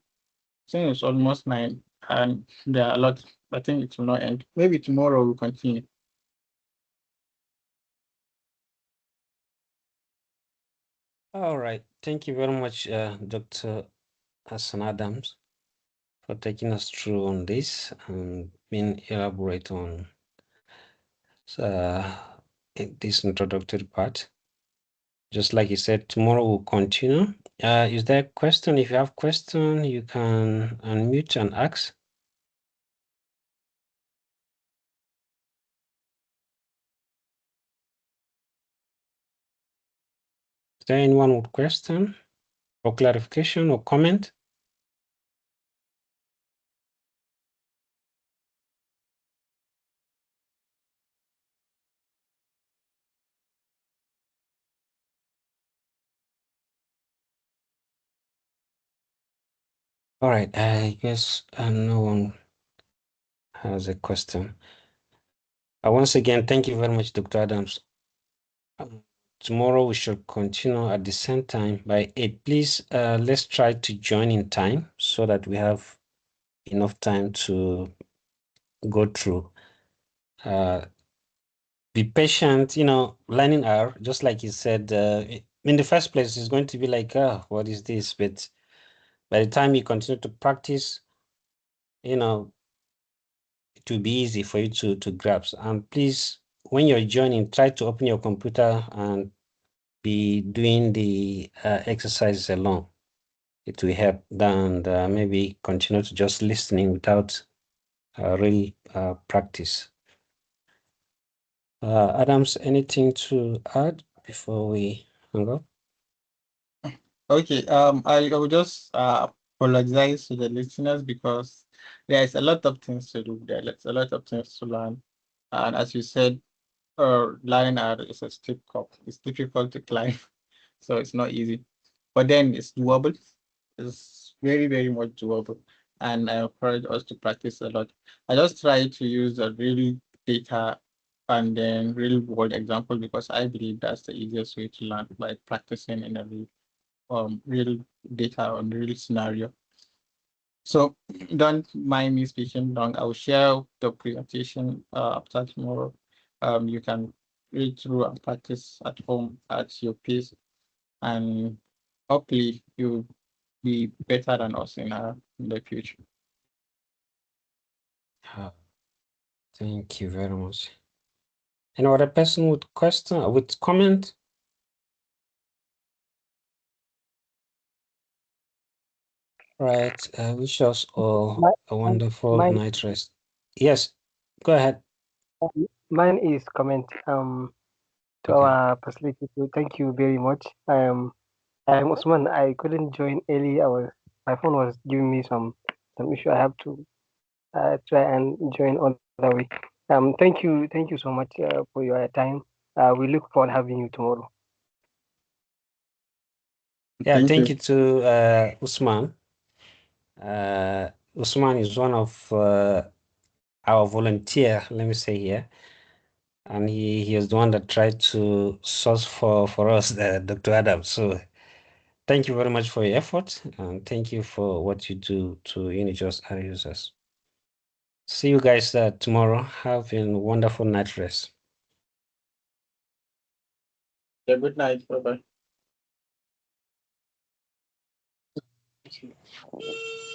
Since it's almost 9 and there are a lot, I think it will not end. Maybe tomorrow we'll continue. All right. Thank you very much, Dr. Hassan Adams, for taking us through on this and being elaborate on this introductory part. Just like you said, tomorrow we'll continue. Is there a question? If you have question, you can unmute and ask. Is there anyone with question or clarification or comment? All right, I guess no one has a question. Once again, thank you very much, Dr. Adams. Tomorrow we should continue at the same time by 8. Please, let's try to join in time so that we have enough time to go through. Be patient, learning R, just like you said, in the first place, it's going to be like, oh, what is this? But by the time you continue to practice, it will be easy for you to grasp. And please, when you're joining, try to open your computer and be doing the exercises alone. It will help than maybe continue to just listening without real practice. Adams, anything to add before we hang up? Okay, I will just apologize to the listeners because there's a lot of things to do. There's a lot of things to learn. And as you said, line art is a steep cup. It's difficult to climb, so it's not easy. But then it's doable. It's very, very much doable. And I encourage us to practice a lot. I just try to use the real data and then real world example because I believe that's the easiest way to learn by practicing in a real data on real scenario. So don't mind me speaking long. I will share the presentation after tomorrow. You can read through and practice at home at your pace, and hopefully you'll be better than us in the future. Thank you very much. Any other person with question, with comment? Right. I wish us all a wonderful night rest. Yes, go ahead. Mine is comment to Okay. our facility. So thank you very much. I'm Usman. I couldn't join early. My phone was giving me some issue. I have to try and join other way. Thank you so much for your time. We look forward to having you tomorrow. Yeah, thank you to Usman. Usman is one of our volunteer, let me say here. And he is the one that tried to source for us, Dr. Adams. So thank you very much for your effort, and thank you for what you do to just our users. See you guys tomorrow. Have a wonderful night rest. Yeah, good night. Bye-bye. See you.